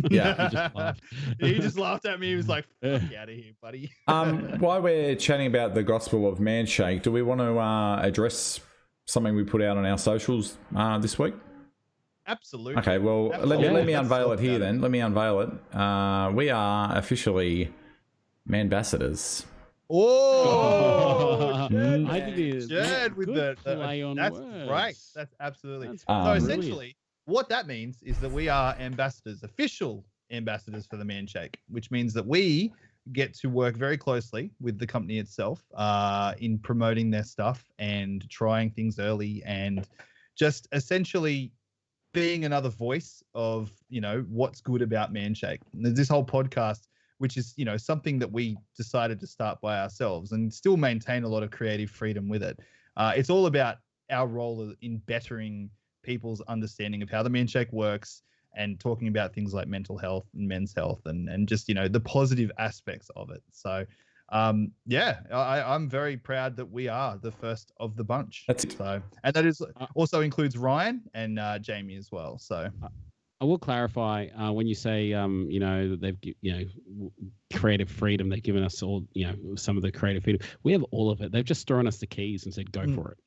Yeah. He just laughed. He just laughed at me. He was like, fuck out of here, buddy. While we're chatting about the gospel of man shake, do we want to address something we put out on our socials this week? Absolutely. Okay, well, Absolutely. let me unveil it here then. Let me unveil it. We are officially Manbassadors. Oh, I did with good play on that's words. Right. That's absolutely. That's So brilliant. essentially, what that means is that we are ambassadors, official ambassadors for the Man Shake, which means that we get to work very closely with the company itself in promoting their stuff and trying things early and just essentially being another voice of, what's good about Man Shake. And there's this whole podcast, which is, something that we decided to start by ourselves and still maintain a lot of creative freedom with it. It's all about our role in bettering people's understanding of how the Man Shake works and talking about things like mental health and men's health and just, the positive aspects of it. So, I'm very proud that we are the first of the bunch. That's it. So, and that is also includes Ryan and Jamie as well. So I will clarify when you say, that they've, creative freedom. They've given us all, some of the creative freedom. We have all of it. They've just thrown us the keys and said, "Go for it."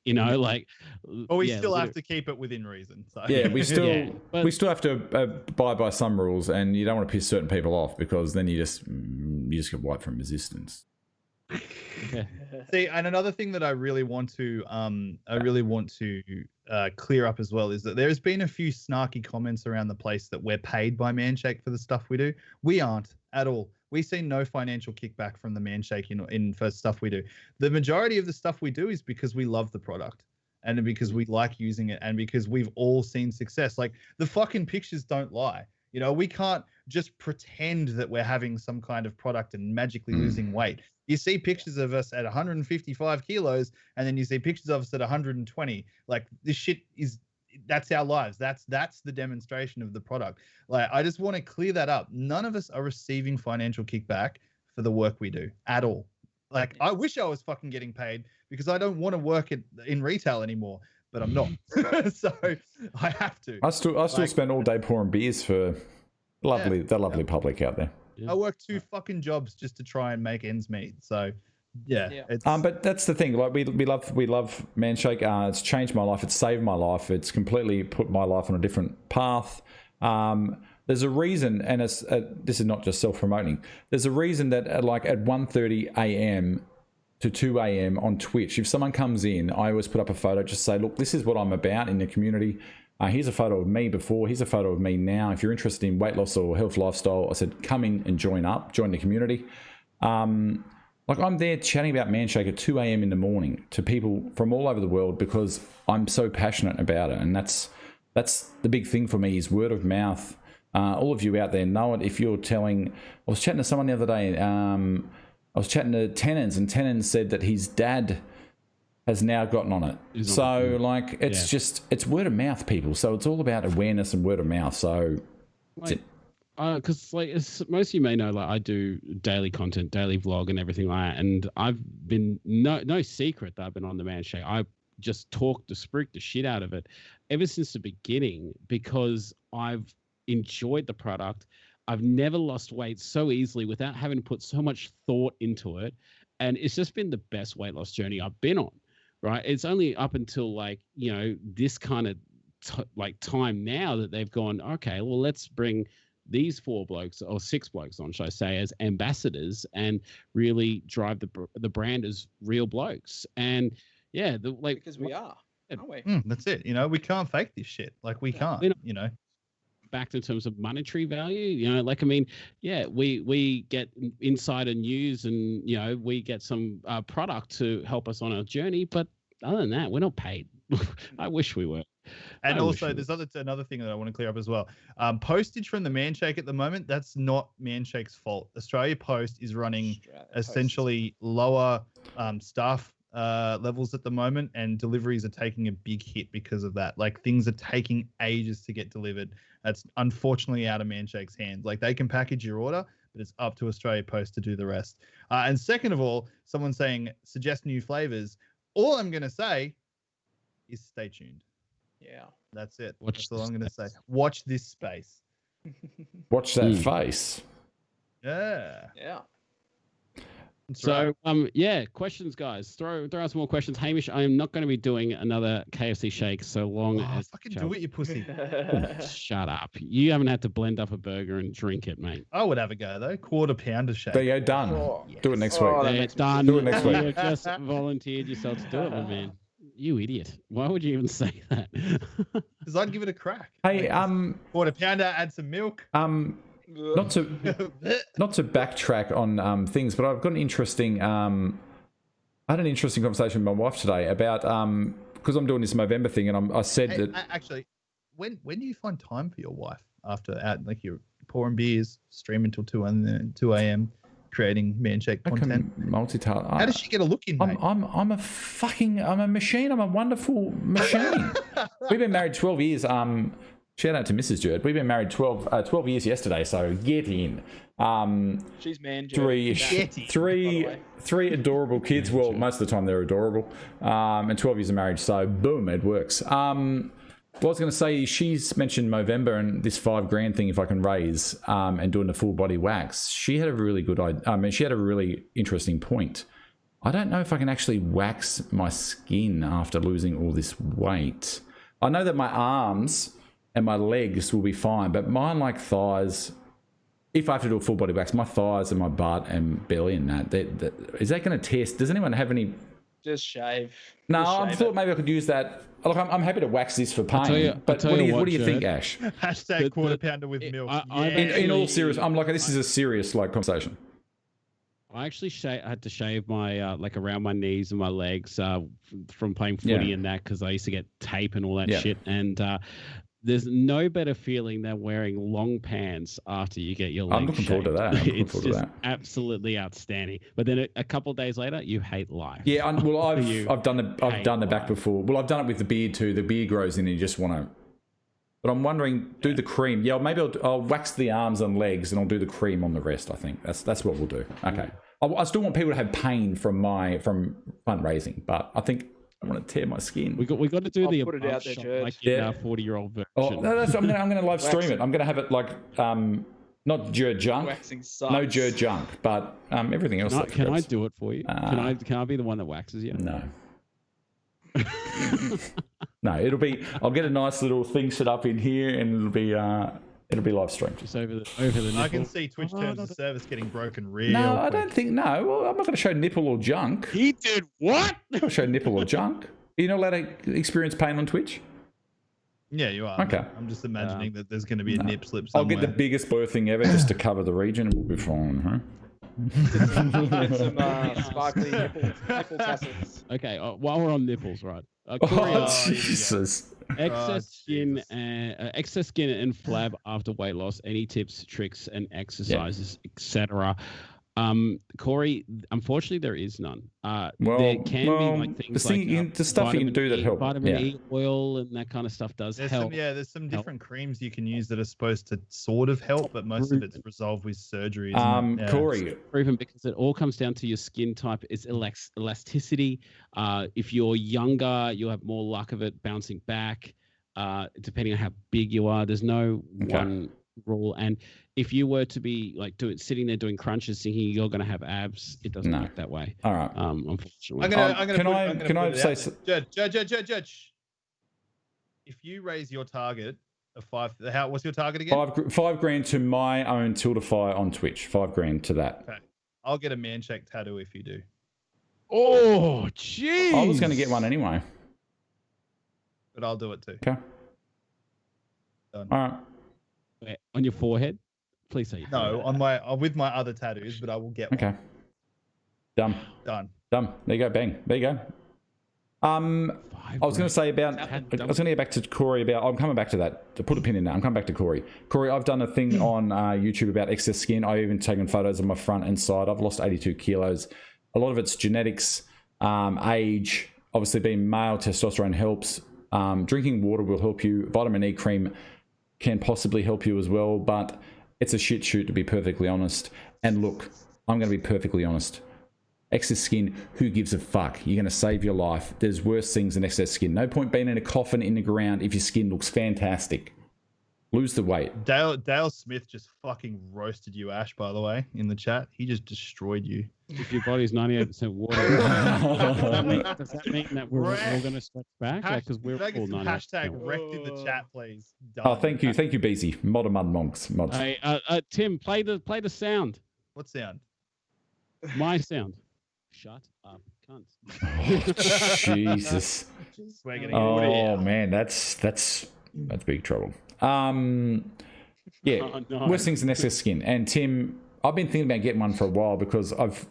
But we still have to keep it within reason. So. Yeah, we still Yeah, we still have to abide by some rules, and you don't want to piss certain people off because then you just get wiped from resistance. Yeah. See, and another thing that I really want to clear up as well is that there's been a few snarky comments around the place that we're paid by Manshake for the stuff we do. We aren't at all. We see no financial kickback from the Manshake in for stuff we do. The majority of the stuff we do is because we love the product and because we like using it and because we've all seen success. Like the fucking pictures don't lie. You know, we can't just pretend that we're having some kind of product and magically losing weight. You see pictures of us at 155 kilos and then you see pictures of us at 120. Like this shit that's our lives. That's the demonstration of the product. Like, I just want to clear that up. None of us are receiving financial kickback for the work we do at all. Like, I wish I was fucking getting paid because I don't want to work in retail anymore, but I'm not. So I have to. I still spend all day pouring beers for the lovely public out there. I work 2 fucking jobs just to try and make ends meet. So yeah. It's, but that's the thing. Like we love Manshake. It's changed my life. It's saved my life. It's completely put my life on a different path. There's a reason, and this is not just self-promoting. There's a reason that at 1:30 a.m. to 2 a.m. on Twitch, if someone comes in, I always put up a photo, just say, look, this is what I'm about in the community. Here's a photo of me before. Here's a photo of me now. If you're interested in weight loss or health lifestyle, I said, come in and join the community. Like I'm there chatting about Manshake at 2 a.m. in the morning to people from all over the world because I'm so passionate about it. And that's the big thing for me is word of mouth. All of you out there know it. If you're telling, I was chatting to someone the other day. I was chatting to Tenens, and Tenens said that his dad has now gotten on it. So like it's just it's word of mouth, people. So it's all about awareness and word of mouth. So because like as most of you may know, like I do daily content, daily vlog, and everything like that. And I've been no secret that I've been on the Manshake. I just talk the shit out of it ever since the beginning because I've enjoyed the product. I've never lost weight so easily without having to put so much thought into it, and it's just been the best weight loss journey I've been on. Right? It's only up until this kind of time now that they've gone, okay, well let's bring these 4 blokes or 6 blokes on, should I say, as ambassadors and really drive the brand as real blokes. And yeah, because we are, aren't we? That's it. You know, we can't fake this shit. Like we can't. You know, backed in terms of monetary value. You know, like I mean, yeah, we get insider news and we get some product to help us on our journey. But other than that, we're not paid. I wish we were. And also, there's another thing that I want to clear up as well. Postage from the Manshake at the moment, that's not Manshake's fault. Australia Post is running essentially lower staff levels at the moment, and deliveries are taking a big hit because of that. Like things are taking ages to get delivered. That's unfortunately out of Manshake's hands. Like they can package your order, but it's up to Australia Post to do the rest. And second of all, someone saying suggest new flavors. All I'm going to say is stay tuned. Yeah. That's it. That's all I'm going to say. Watch this space. Watch that face. Yeah. Yeah. That's so, right. questions, guys. Throw out some more questions. Hamish, I am not going to be doing another KFC shake so long as... fucking do it, you pussy. Shut up. You haven't had to blend up a burger and drink it, mate. I would have a go, though. Quarter pounder shake. There you go, done. Do it next week. They're done. Do it next week. You just volunteered yourself to do it, my man. You idiot. Why would you even say that? Because I'd give it a crack. Hey, quarter pounder, add some milk. Not to backtrack on things, but I've got an interesting I had an interesting conversation with my wife today about because I'm doing this Movember thing, and I said that actually, when do you find time for your wife after you're pouring beers, streaming till 2 a.m. creating Manshake content? Multitask. How does she get a look in, mate? I'm a machine. I'm a wonderful machine. We've been married 12 years. Shout out to Mrs. Jerd. We've been married 12 years yesterday, so get in. She's man. Three adorable kids. Well, most of the time they're adorable. And 12 years of marriage, so boom, it works. What I was going to say, she's mentioned Movember and this $5,000 thing if I can raise and doing the full body wax. She had a really good idea. I mean, she had a really interesting point. I don't know if I can actually wax my skin after losing all this weight. I know that my arms and my legs will be fine, but mine, like thighs, if I have to do a full body wax, my thighs and my butt and belly and that is that going to test? Does anyone have any Just shave. No, Just I shave thought it. maybe I could use that. Look, I'm happy to wax this for I'll tell pain. you- I'll But tell what do you you what, think, Joe. Ash? Hashtag The- quarter pounder with it- milk. I've Yeah. In all actually- serious, I'm like, this is a serious like conversation. I actually had to shave my like around my knees and my legs from playing footy Yeah. and that because I used to get tape and all that Yeah. shit. And there's no better feeling than wearing long pants after you get your legs I'm looking forward to shaved. that. I'm looking It's forward to just that. absolutely outstanding. But then a couple of days later, you hate life. Yeah, well, You I've done the hate back life. before. Well, I've done it with the beard too. The beard grows in, and you just want to. But I'm wondering, do the cream? Yeah, maybe I'll wax the arms and legs, and I'll do the cream on the rest. I think that's what we'll do. Okay. I still want people to have pain from fundraising, but I think I want to tear my skin. We got to do I'll the put it above out there, shot George. like in Yeah. our 40-year-old version. Oh, no, I'm gonna live stream Waxing. it. I'm gonna have it like not jer junk, Waxing sucks. no jer junk, but everything else. Can I do it for you? Uh, Can I be the one that waxes you? No. No, I'll get a nice little thing set up in here, and it'll be live streamed. Just over the nipple. I can see Twitch Oh, terms no, of service getting broken real No, I quick. don't think. No, well, I'm not going to show nipple or junk. He did what? I'll show nipple or junk. You're not allowed to experience pain on Twitch. Yeah, you are. Okay. I'm just imagining that there's going to be a nip slip I'll somewhere. get the biggest birthing ever just to cover the region, and we'll be fine. Huh? Get some sparkly nipple tassels. Okay, while we're on nipples, right? Corey, Oh, here we go. Jesus! excess skin Jesus. and flab after weight loss. Any tips, tricks, and exercises, etc. Corey, unfortunately, there is none. There can be like things the stuff you can do that help. Vitamin Yeah. E oil and that kind of stuff does help. There's some different creams you can use that are supposed to sort of help, but most of it's resolved with surgery. Isn't it? Yeah. Corey, Proven because it all comes down to your skin type. It's elasticity. If you're younger, you'll have more luck of it bouncing back. Depending on how big you are, there's no one rule. And if you were to be like sitting there doing crunches, thinking you're going to have abs, it doesn't work that way. all right. Unfortunately. Can I say Judge, if you raise your target of what's your target again? $5,000 to my own Tildify on Twitch. $5,000 to that. Okay. I'll get a man shake tattoo if you do. Oh, jeez. I was going to get one anyway. But I'll do it too. Okay. Done. All right. Wait, on your forehead? Please say No, with my other tattoos, but I will get one. Okay. Done. Done. There you go. Bang. There you go. I was going to say about. I was going to get back to Corey about. I'm coming back to that. To put a pin in that. I'm coming back to Corey. Corey, I've done a thing on YouTube about excess skin. I've even taken photos of my front and side. I've lost 82 kilos. A lot of it's genetics, age. Obviously, being male, testosterone helps. Drinking water will help you. Vitamin E cream can possibly help you as well, but it's a shit shoot, to be perfectly honest. And look, I'm going to be perfectly honest. Excess skin, who gives a fuck? You're going to save your life. There's worse things than excess skin. No point being in a coffin in the ground if your skin looks fantastic. Lose the weight. Dale Smith just fucking roasted you, Ash, by the way, in the chat. He just destroyed you. If your body's 98% water, does that mean that we're going to stretch back? Because we're Can I get all some 98%. hashtag wrecked in the chat, please? Done. Oh, thank you, BZ. Modern Mud Monks. Mods. Hey, Tim, play the sound. What sound? My sound. Shut up, cunt. Oh, Jesus. We're getting Oh man, that's big trouble. Yeah, Oh, no. worst things in excess skin. And Tim, I've been thinking about getting one for a while because I've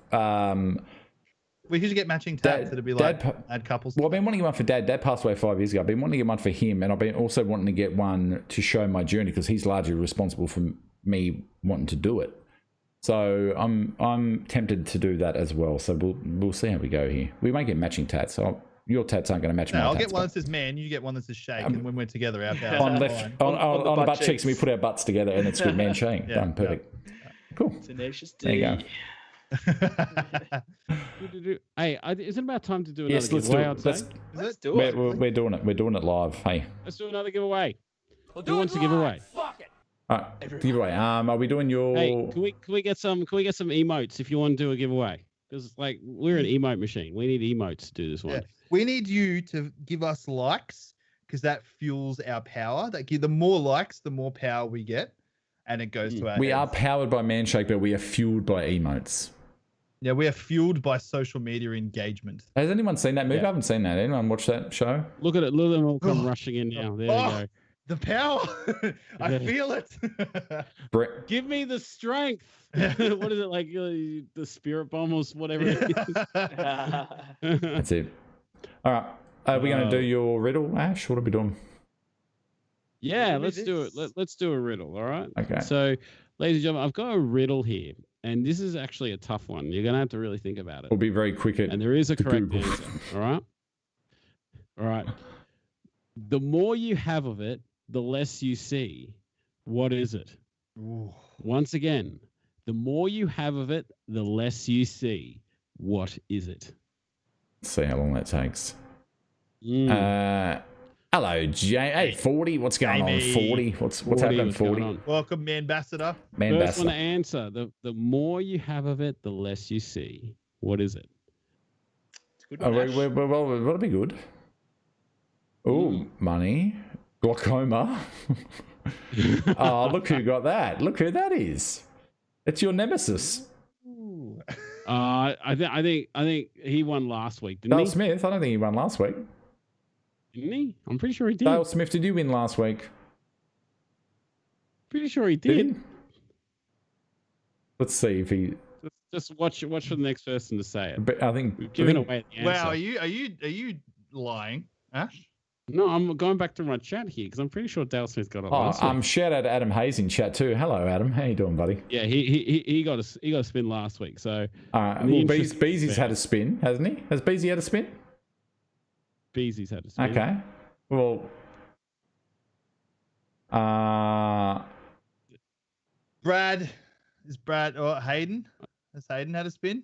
we could get matching tats. It'd be like add couples. Well, I've been wanting to get one for Dad. Dad passed away 5 years ago. I've been wanting to get one for him, and I've been also wanting to get one to show my journey because he's largely responsible for me wanting to do it. So I'm tempted to do that as well. So we'll see how we go here. We might get matching tats. So your tats aren't going to match my I'll tats. get one that says man. You get one that says shake, and when we're together, our powers on are left fine. on the butt cheeks, cheeks. and we put our butts together, and it's good man shake. Yeah, Done, perfect. Cool. Tenacious There you go. D. Hey, is it about time to do another Yes, let's do giveaway? it. I'd say? Let's do it. We're doing it. We're doing it live. Hey. Let's do another giveaway. Who wants to give away? All right, giveaway. Are we doing your? Hey, can we get some emotes if you want to do a giveaway? Because like we're an emote machine. We need emotes to do this one. Yeah. We need you to give us likes because that fuels our power. The more likes, the more power we get, and it goes to our. We are heads. powered by Manshake, but we are fueled by emotes. Yeah, we are fueled by social media engagement. Has anyone seen that movie? Yeah. I haven't seen that. Anyone watch that show? Look at it. Look at them all come rushing in now. There Oh, we go. The power. I feel it. Brett, Give me the strength. What is it like? The spirit bomb or whatever it is. that's it. All right. Are we going to do your riddle, Ash? What are we doing? Yeah, Maybe let's do it. this. Let's do a riddle. All right. Okay. So, ladies and gentlemen, I've got a riddle here, and this is actually a tough one. You're gonna have to really think about it. We'll be very quick at And there is a to correct Google. answer. All right. All right. The more you have of it, the less you see. What is it? Ooh. Once again, the more you have of it, the less you see. What is it? Let's see how long that takes. Mm. Hello, Jay. Hey, 40. What's going Jamie. on, 40? What's happening, what's going 40? on? Welcome, me ambassador. Man, First Bastard. one to answer. The more you have of it, the less you see. What is it? It's a good Oh, one, Ash. well, that'll be good. Oh, money. Glaucoma. Oh, look who got that. Look who that is. It's your nemesis. I think he won last week, didn't Dale he? Smith. I don't think he won last week. Didn't he? I'm pretty sure he did. Dale Smith, did you win last week? Pretty sure he Did did. he? Let's see if he. Just watch for the next person to say it. But I think. We've I given think- away the Wow, answer. are you lying, Ash? No, I'm going back to my chat here because I'm pretty sure Dale Smith got it Oh, last week. shout out to Adam Hayes in chat too. Hello, Adam. How you doing, buddy? Yeah, he got a spin last week. So All right. In the Well, interest of Beezy's had a fairness. spin, hasn't he? Has Beezy had a spin? Beezy's had a spin. Okay. Well. Brad or Hayden? Has Hayden had a spin?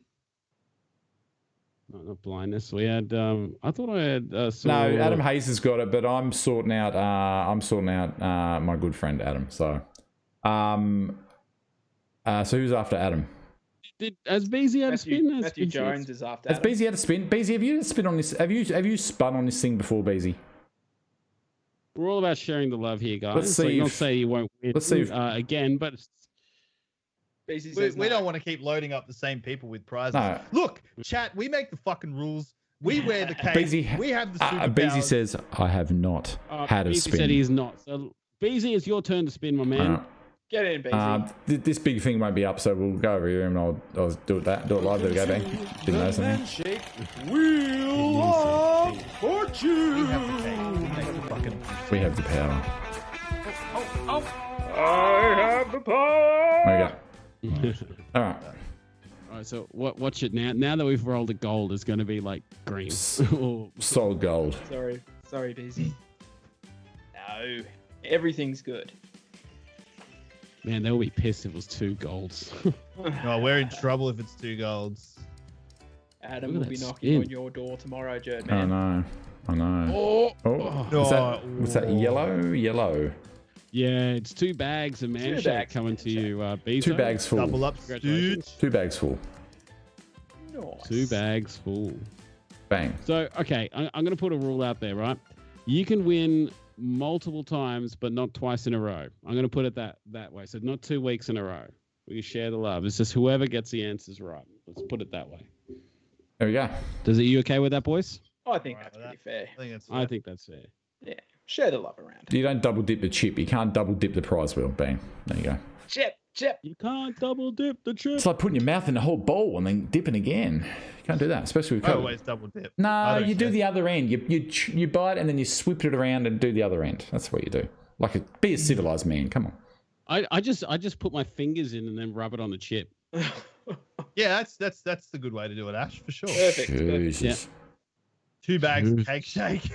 No, not blindness. We had. I thought I had. No, saw- Adam Hayes has got it, but I'm sorting out. My good friend Adam. So, so who's after Adam? Has Beezy had a spin? Has Matthew Beezy- Jones is after Has Adam. Beezy had a spin? Beezy, have you had a spin on this? Have you spun on this thing before, Beezy? We're all about sharing the love here, guys. Let's see Like, not if- say you won't win. let's see if- again, but BC We says no. don't want to keep loading up the same people with prizes. No. Look, chat, we make the fucking rules. We wear the cape. Beezy, we have the superpowers. Beezy says, I have not had a Beezy spin. said he's not. So Beezy, it's your turn to spin, my man. Get in, BC. This big thing won't be up, so we'll go over here and I'll do it live. There we go, bang. Didn't know something. Wheel of We Fortune. have the cape. We make the fucking. We have the power. I have the power. There we go. All right. All right, so watch it now. Now that we've rolled a gold, it's going to be like green. Or- Solid gold. Sorry, BC. No, everything's good. Man, they'll be pissed if it was 2 golds. No, we're in trouble if it's 2 golds. Adam Look will at be that knocking skin. on your door tomorrow, Jerd I man. know. I know. Oh, Oh, was that yellow? Yellow. Yeah, it's 2 bags of man shake bags of coming to you, Beezo. 2 bags full. Double up, dude. Congratulations. 2 bags full. nice. 2 bags full. Bang. So, okay, I'm going to put a rule out there, right? You can win multiple times, but not twice in a row. I'm going to put it that way. So not 2 weeks in a row. We share the love. It's just whoever gets the answers right. Let's put it that way. There we go. Are you okay with that, boys? I think Alright that's with pretty fair. I think it's. I think that's fair. Yeah, share the love around. You don't double dip the chip. You can't double dip the prize wheel. Bang. There you go. Chip. You can't double dip the chip. It's like putting your mouth in the whole bowl and then dipping again. You can't do that, especially with I COVID. always double dip. I No, don't you do care. the other end. You bite and then you swip it around and do the other end. That's what you do. Be a civilized man. Come on. I just put my fingers in and then rub it on the chip. Yeah, that's the good way to do it, Ash, for sure. Perfect. Jesus. 2 bags of cake shake.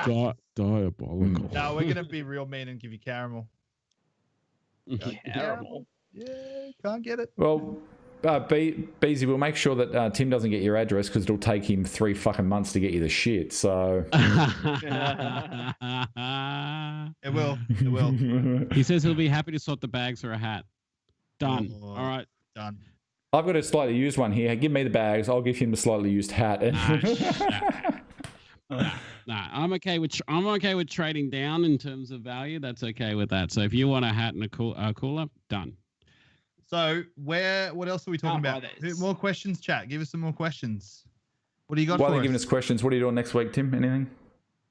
Diabolical. No, we're gonna be real mean and give you caramel. Caramel. Yeah, can't get it. Well, Beezy, we'll make sure that Tim doesn't get your address because it'll take him 3 fucking months to get you the shit. So It will. It will. He says he'll be happy to sort the bags for a hat. Done. Oh. All right. Done. I've got a slightly used one here. Give me the bags. I'll give him the slightly used hat. Nah, I'm okay with trading down in terms of value. That's okay with that. So if you want a hat and a cooler, done. So what else are we talking Can't about? buy those. More questions, chat. Give us some more questions. What do you got While for they're us? giving us questions, what are you doing next week, Tim? Anything?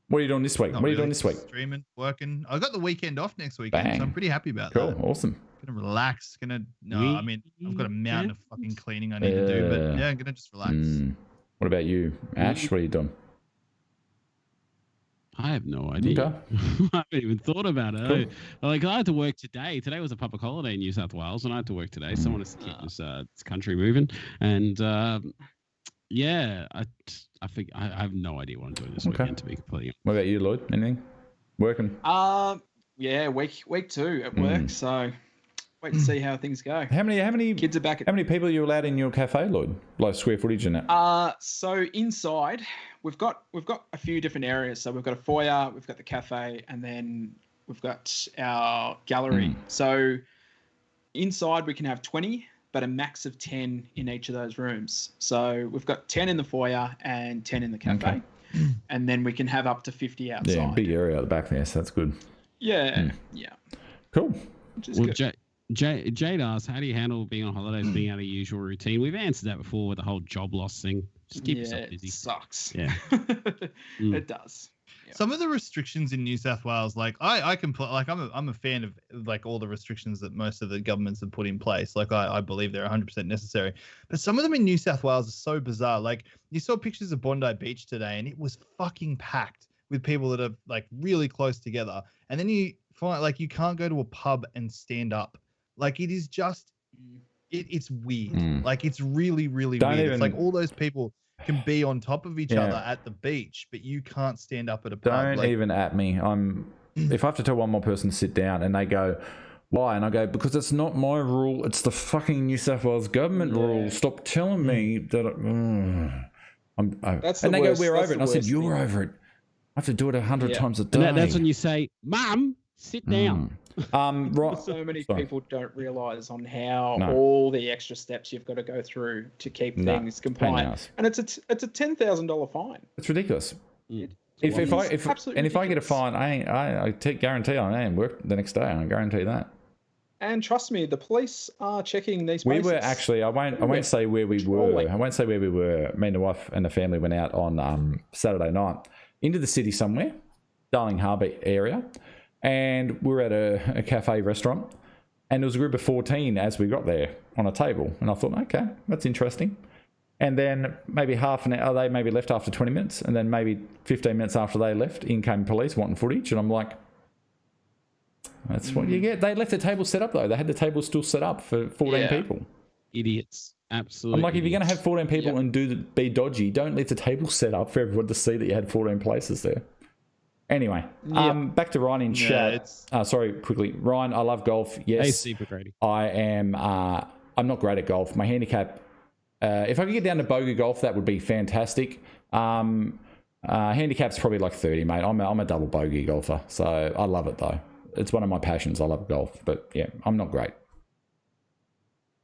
What are you doing this week? Not What are you really. doing this week? Streaming, working. I got the weekend off next weekend, so Bang. I'm pretty happy about Cool, that. awesome. Gonna relax. I mean, I've got a mountain of fucking cleaning I need to do, but yeah, I'm gonna just relax. What about you, Ash? What are you doing? I have no idea. Okay. I haven't even thought about it. Cool. Like I had to work today. Today was a public holiday in New South Wales, and I had to work today. So I want to keep this country moving. And yeah, I think I have no idea what I'm doing this weekend. To be completely honest. What about you, Lloyd? Anything? Working? Yeah, week 2 at work. So wait to see how things go. How many Kids are back. How many people are you allowed in your cafe, Lloyd? Like square footage and that? So inside, we've got a few different areas. So we've got a foyer, we've got the cafe, and then we've got our gallery. So inside we can have 20, but a max of 10 in each of those rooms. So we've got 10 in the foyer and 10 in the cafe. Okay. And then we can have up to 50 outside. Yeah, big area at the back there, so that's good. Yeah. Cool. Which is Well, good. Jade asked, how do you handle being on holidays, being out of your usual routine? We've answered that before with the whole job loss thing. Just keep yourself busy. It sucks. Yeah. It does. Yeah. Some of the restrictions in New South Wales, like I can put, like I'm a fan of like all the restrictions that most of the governments have put in place. Like I believe they're 100% necessary, but some of them in New South Wales are so bizarre. Like you saw pictures of Bondi Beach today, and it was fucking packed with people that are like really close together. And then you find like you can't go to a pub and stand up. Like it is just, it's weird. Like it's really, really weird. It's like all those people can be on top of each other at the beach, but you can't stand up at a pub. Don't even at me. If I have to tell one more person to sit down and they go, why? And I go, because it's not my rule. It's the fucking New South Wales government rule. Stop telling me that. That's and the they worst, go, we're that's over it. the And I said, worst you're thing. over it. I have to do it 100 times a day. And that's when you say, Mum, sit down. Right. So many Sorry. people don't realise on how No. all the extra steps you've got to go through to keep things pain in the compliant, ass. and it's a $10,000 fine. It's ridiculous. It's If I absolutely get a ridiculous. fine, I guarantee I ain't work the next day. I guarantee that. And trust me, the police are checking these We places. were actually. I won't say where we were. patrolling. I won't say where we were. Me and the wife and the family went out on Saturday night into the city somewhere, Darling Harbour area, and we were at a cafe restaurant, and there was a group of 14 as we got there on a table, and I thought, okay, that's interesting. And then maybe half an hour, they maybe left after 20 minutes, and then maybe 15 minutes after they left, in came police wanting footage, and I'm like, that's what you get. They left the table set up though. They had the table still set up for 14 people. Idiots. Absolutely. I'm like, if you're going to have 14 people and be dodgy, don't leave the table set up for everyone to see that you had 14 places there. Anyway, back to Ryan in chat. Sorry, quickly. Ryan, I love golf. Yes. Hey, super Grady. I am. I'm not great at golf. My handicap, if I could get down to bogey golf, that would be fantastic. Handicap's probably like 30, mate. I'm a double bogey golfer, so I love it though. It's one of my passions. I love golf, but yeah, I'm not great.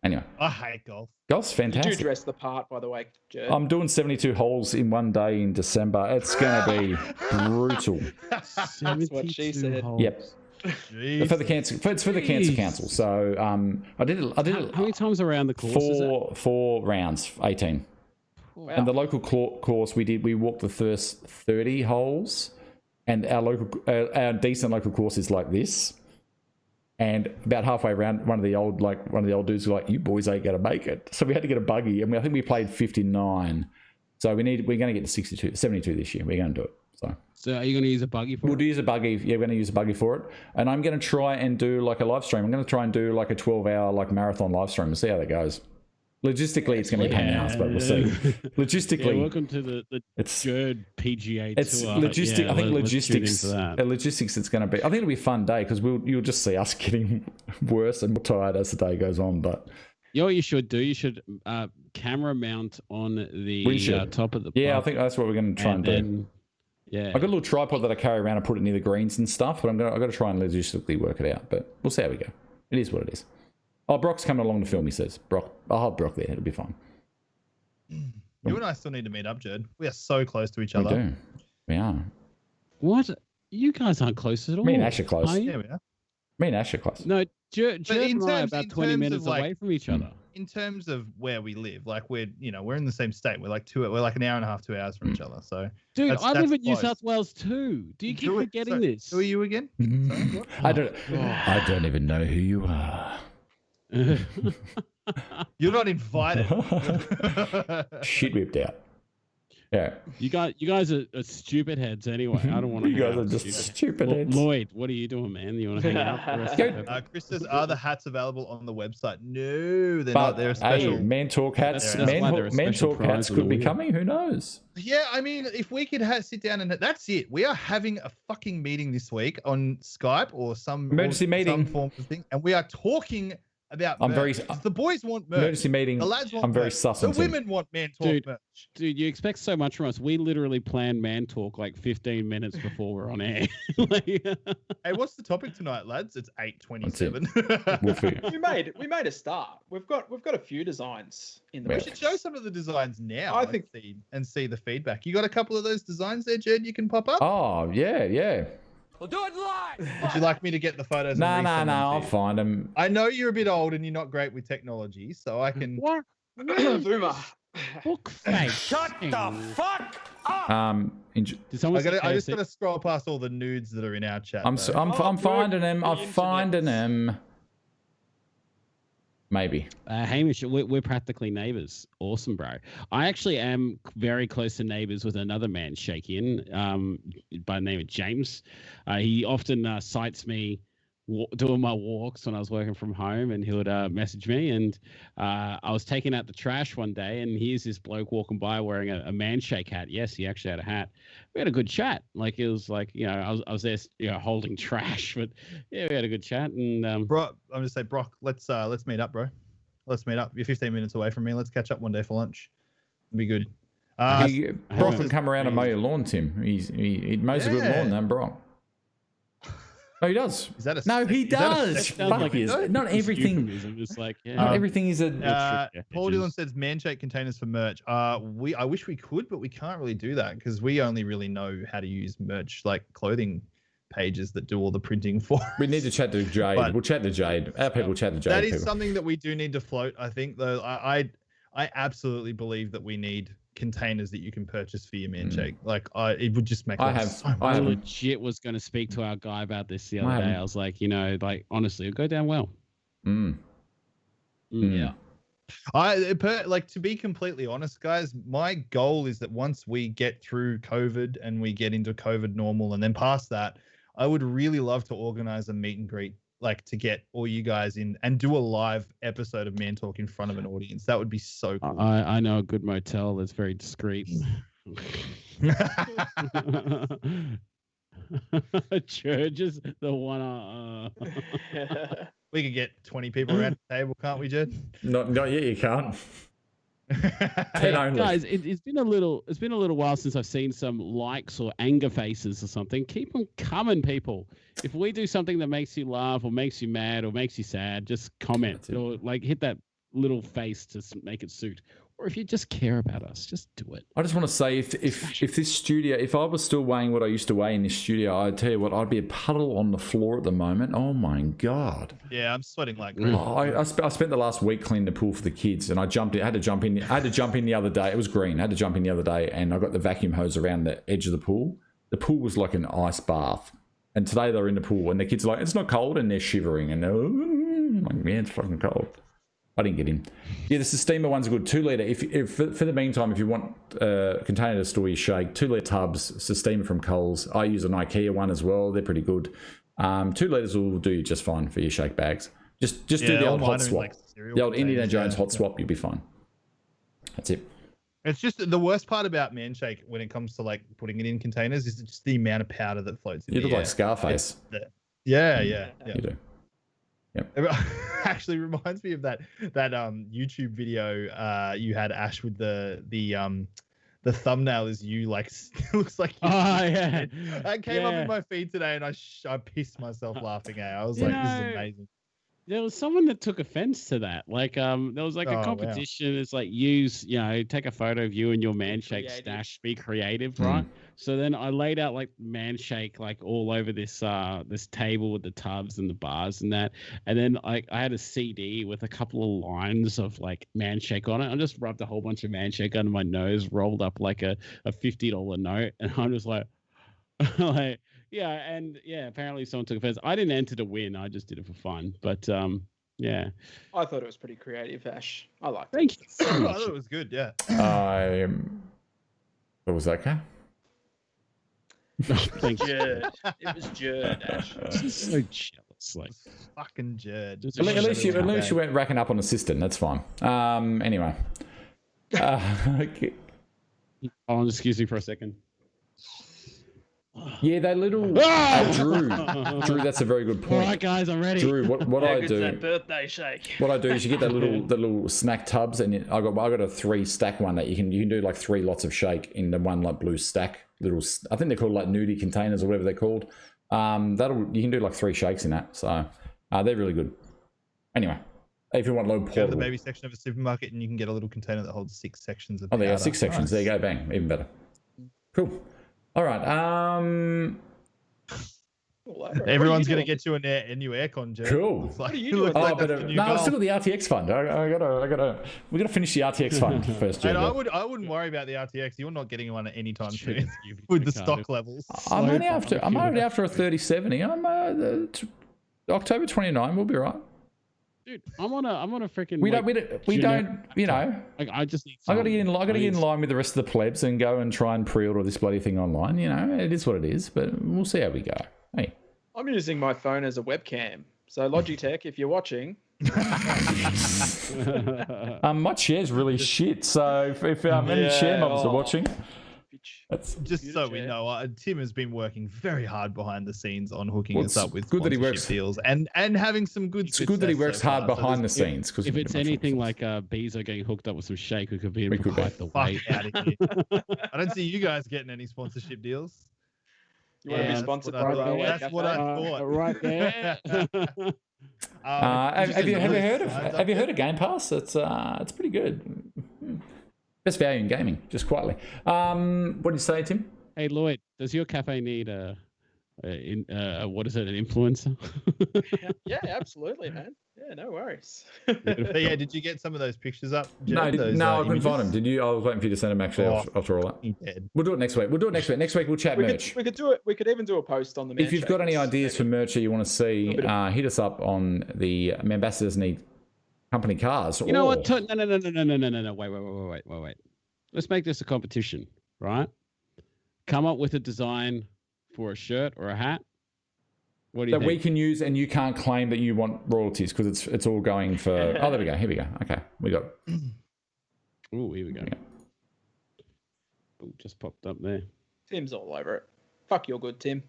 Anyway, I hate golf. golf's You fantastic. do dress the part, by the way, Jared. I'm doing 72 holes in one day in December. It's going to be brutal. That's what she said. Yep. Jeez. For the cancer, it's for the cancer council. So I did it. How many times around the course is it? four rounds, 18. Wow. And the local course we walked the first 30 holes, and our decent local course is like this. And about halfway around, one of the old dudes was like, "You boys ain't gonna make it." So we had to get a buggy, and I think we played 59. So we're going to get to 72 this year. We're going to do it. So are you going to use a buggy for We'll it? use a buggy. Yeah, we're going to use a buggy for it. And I'm going to try and do like a live stream. I'm going to try and do like a 12-hour like marathon live stream and see how that goes. Logistically, it's going to be a pain in the ass, but we'll see. Logistically, welcome to the Gerd PGA it's tour. logistic. I think logistics. Logistics. It's going to be. I think it'll be a fun day because you'll just see us getting worse and more tired as the day goes on. But You know what you should do? You should camera mount on the top of the yeah, I pub, think that's what we're going to try and do. then, yeah. I've got a little tripod that I carry around and put it near the greens and stuff, but I've got to try and logistically work it out. But we'll see how we go. It is what it is. Oh, Brock's coming along to film, he says. I'll have Brock there. It'll be fine. You and I still need to meet up, Jed. We are so close to each We other. do. We are. What? You guys aren't close at all. Me and Ash are close. Are you? Yeah, we are. Me and Ash are close. No, Jerd and I are about 20 minutes like, away from each other. in terms of where we live, like we're in the same state. We're like an hour and a half, 2 hours from each other. So Dude, I live in New close. South Wales too. Do you keep forgetting this? Who are you again? Sorry, what? I don't even know who you are. You're not invited. Shit whipped out. Yeah. You guys are stupid heads anyway. I don't want to. You guys are just stupid heads. Lloyd, what are you doing, man? You want to hang out? For the rest of the Chris says, are the hats available on the website? No, they're not. They're a special. Hey, Man Talk hats. That's why they're a Man special Talk prize hats in the could be wheel. coming. Who knows? Yeah, I mean, if we could sit down and that's it. We are having a fucking meeting this week on Skype or some Emergency meeting. some form of thing, and we are talking about. I'm merch. very- The boys want merch. Emergency meeting. The lads want I'm very merch. sus The on women want Man Talk Dude. merch. Dude, you expect so much from us. We literally plan Man Talk like 15 minutes before we're on air. Like, Hey, what's the topic tonight, lads? It's 8:27. We'll figure. We made a start. We've got a few designs in the We Yeah. should show some of the designs now. I think- and see the feedback. You got a couple of those designs there, Jed. You can pop up. Oh, yeah. We'll do it live. Would you like me to get the photos? No, and no, resend them no. to I'll you? find them. I know you're a bit old and you're not great with technology, so I can. what? Boomer. Book face. Shut the fuck up. Did someone say I just KFC? gotta scroll past all the nudes that are in our chat. I'm though. I'm finding them. the I'm finding them. Maybe. Hamish, we're practically neighbors. Awesome, bro. I actually am very close to neighbors with another man, Shakian, by the name of James. He often cites me doing my walks when I was working from home, and he would message me. And I was taking out the trash one day, and here's this bloke walking by wearing a man shake hat. Yes, he actually had a hat. We had a good chat. Like, it was like, I was there, holding trash, but yeah, we had a good chat. And Bro, I'm gonna say, Brock, let's meet up, bro. Let's meet up. You're 15 minutes away from me. Let's catch up one day for lunch. It'd be good. Brock can come around and mow your lawn, Tim. He mows a good Yeah. lawn, then Brock. No, he does. Is that a? No, he is that a does. sexual Fuck comment, yes. though? Not everything. euphemism. It's like, yeah. Not everything is a. Paul Dillon says man shake containers for merch. I wish we could, but we can't really do that because we only really know how to use merch, like clothing pages that do all the printing for. We need to chat to Jade. But- We'll chat to Jade. Our people chat to Jade. That is people. something that we do need to float. I think, though. I absolutely believe that we need containers that you can purchase for your man shake. Like, it would just make. I life have- so much I I have- legit was going to speak to our guy about this the other I day. haven't. I was like, honestly, it'll go down well. Mm. Yeah. To be completely honest, guys, my goal is that once we get through COVID and we get into COVID normal, and then past that, I would really love to organize a meet and greet, like to get all you guys in and do a live episode of Man Talk in front of an audience. That would be so cool. I know a good motel that's very discreet. Church is the one. We could get 20 people around the table, can't we, Jed? Not yet. You can't. 10 only. Guys, it's been a little while since I've seen some likes or anger faces or something. Keep them coming, people. If we do something that makes you laugh or makes you mad or makes you sad, just comment or like hit that little face to make it suit. Or if you just care about us, just do it. I just want to say, if this studio, if I was still weighing what I used to weigh in this studio, I'd tell you what, I'd be a puddle on the floor at the moment. Oh my god! Yeah, I'm sweating like crazy. Oh, I spent the last week cleaning the pool for the kids, and I had to jump in the other day. It was green. I had to jump in the other day, and I got the vacuum hose around the edge of the pool. The pool was like an ice bath, and today they were in the pool, and the kids are like, "It's not cold," and they're shivering, and they're like, "Man, it's fucking cold." I didn't get in. Yeah, the steamer one's good. 2 litre. If for the meantime, if you want a container to store your shake, 2 litre tubs. It's a steamer from Coles. I use an IKEA one as well. They're pretty good. 2 litres will do you just fine for your shake bags. Just do the old hot swap. The old Indiana Jones hot swap. You'll be fine. That's it. It's just the worst part about man shake when it comes to like putting it in containers is just the amount of powder that floats in You the look air. like Scarface. Yeah. You do. It actually reminds me of that YouTube video you had, Ash, with the thumbnail is you, like, looks like you. Yeah. That came up in my feed today, and I pissed myself laughing. I was like, this is amazing. there was someone that took offense to that. Like, there was like Oh, a wow. competition. It's like take a photo of you and your man shake Creative. stash, be creative, right? So then I laid out like man shake like all over this this table with the tubs and the bars and that. And then I had a CD with a couple of lines of like man shake on it. I just rubbed a whole bunch of man shake under my nose, rolled up like a $50 note, and I'm just like, like. Yeah, and apparently someone took offense. I didn't enter to win. I just did it for fun. But yeah. I thought it was pretty creative, Ash. I liked it. Thank you so I much. thought it was good. Yeah. What was that, okay? Thank you. Jerd. It was Jerd, Ash. I'm so jealous. Like, Fucking Jerd. Just- At least you went racking up on the cistern. That's fine. Anyway. Okay. excuse me for a second. Yeah, they little Drew, that's a very good All point. right, guys, I'm ready. Drew, what I do, birthday shake? what I do is you get the little snack tubs, and I got a 3-stack one that you can do like 3 lots of shake in the one like blue stack. I think they're called like nudie containers or whatever they're called. You can do like 3 shakes in that, so they're really good. Anyway, if you want low Go to the portable, baby section of a supermarket and you can get a little container that holds 6 sections of there you go, powder. 6 sections. Nice. There you go, bang, even better. Cool. All right. Everyone's going to get you a new aircon, Jerd. Cool. Looks like, What are you doing? looks like But that's the new no, I goal. still got the RTX fund. We gotta finish the RTX fund first. And Jed. I wouldn't worry about the RTX. You're not getting one at any time Sure, soon you with the can't stock have- levels. I'm slow only after a 3070. I'm October 29. We'll be right. Dude, I'm on a freaking. We like, don't. You know. Like, I just need. I got to get in. I got to get in need- line with the rest of the plebs and go and try and pre-order this bloody thing online. You know, it is what it is, but we'll see how we go. Hey, I'm using my phone as a webcam. So Logitech, if you're watching, my chair's really shit. So if any chair mobs are watching, that's Just so we Jed. know, Tim has been working very hard behind the scenes on hooking Well, us up with it's good that he sponsorship works- deals and having some good. it's good that he success works so hard far. So behind the there's- scenes. Because if it's anything like Bezo getting hooked up with some shake, we could be We could be. quite the Fuck weight. out of here. I don't see you guys getting any sponsorship deals. you want to be that's sponsored what by I thought. Railway That's what I Cafe? thought. Right there. have you heard of Game Pass? It's pretty good. Best value in gaming, just quietly. What did you say, Tim? Hey Lloyd, does your cafe need what is it, an influencer? Yeah, absolutely, man. Yeah, no worries. But yeah, did you get some of those pictures up? No, Jed, those, I couldn't find images? them. Did you? I was waiting for you to send them actually after all that. He did. We'll do it next week. Next week we'll chat merch. We could do it. We could even do a post on the. If you've got any ideas for merch that you want to see, hit us up on the Ambassadors Need Company cars. You know what? No. Wait. Let's make this a competition, right? Come up with a design for a shirt or a hat. What do you that think? we can use, and you can't claim that you want royalties because it's all going for. Oh, there we go. Here we go. Okay, we got. Oh, here we go. Yeah. Oh, just popped up there. Tim's all over it. Fuck, you're good, Tim.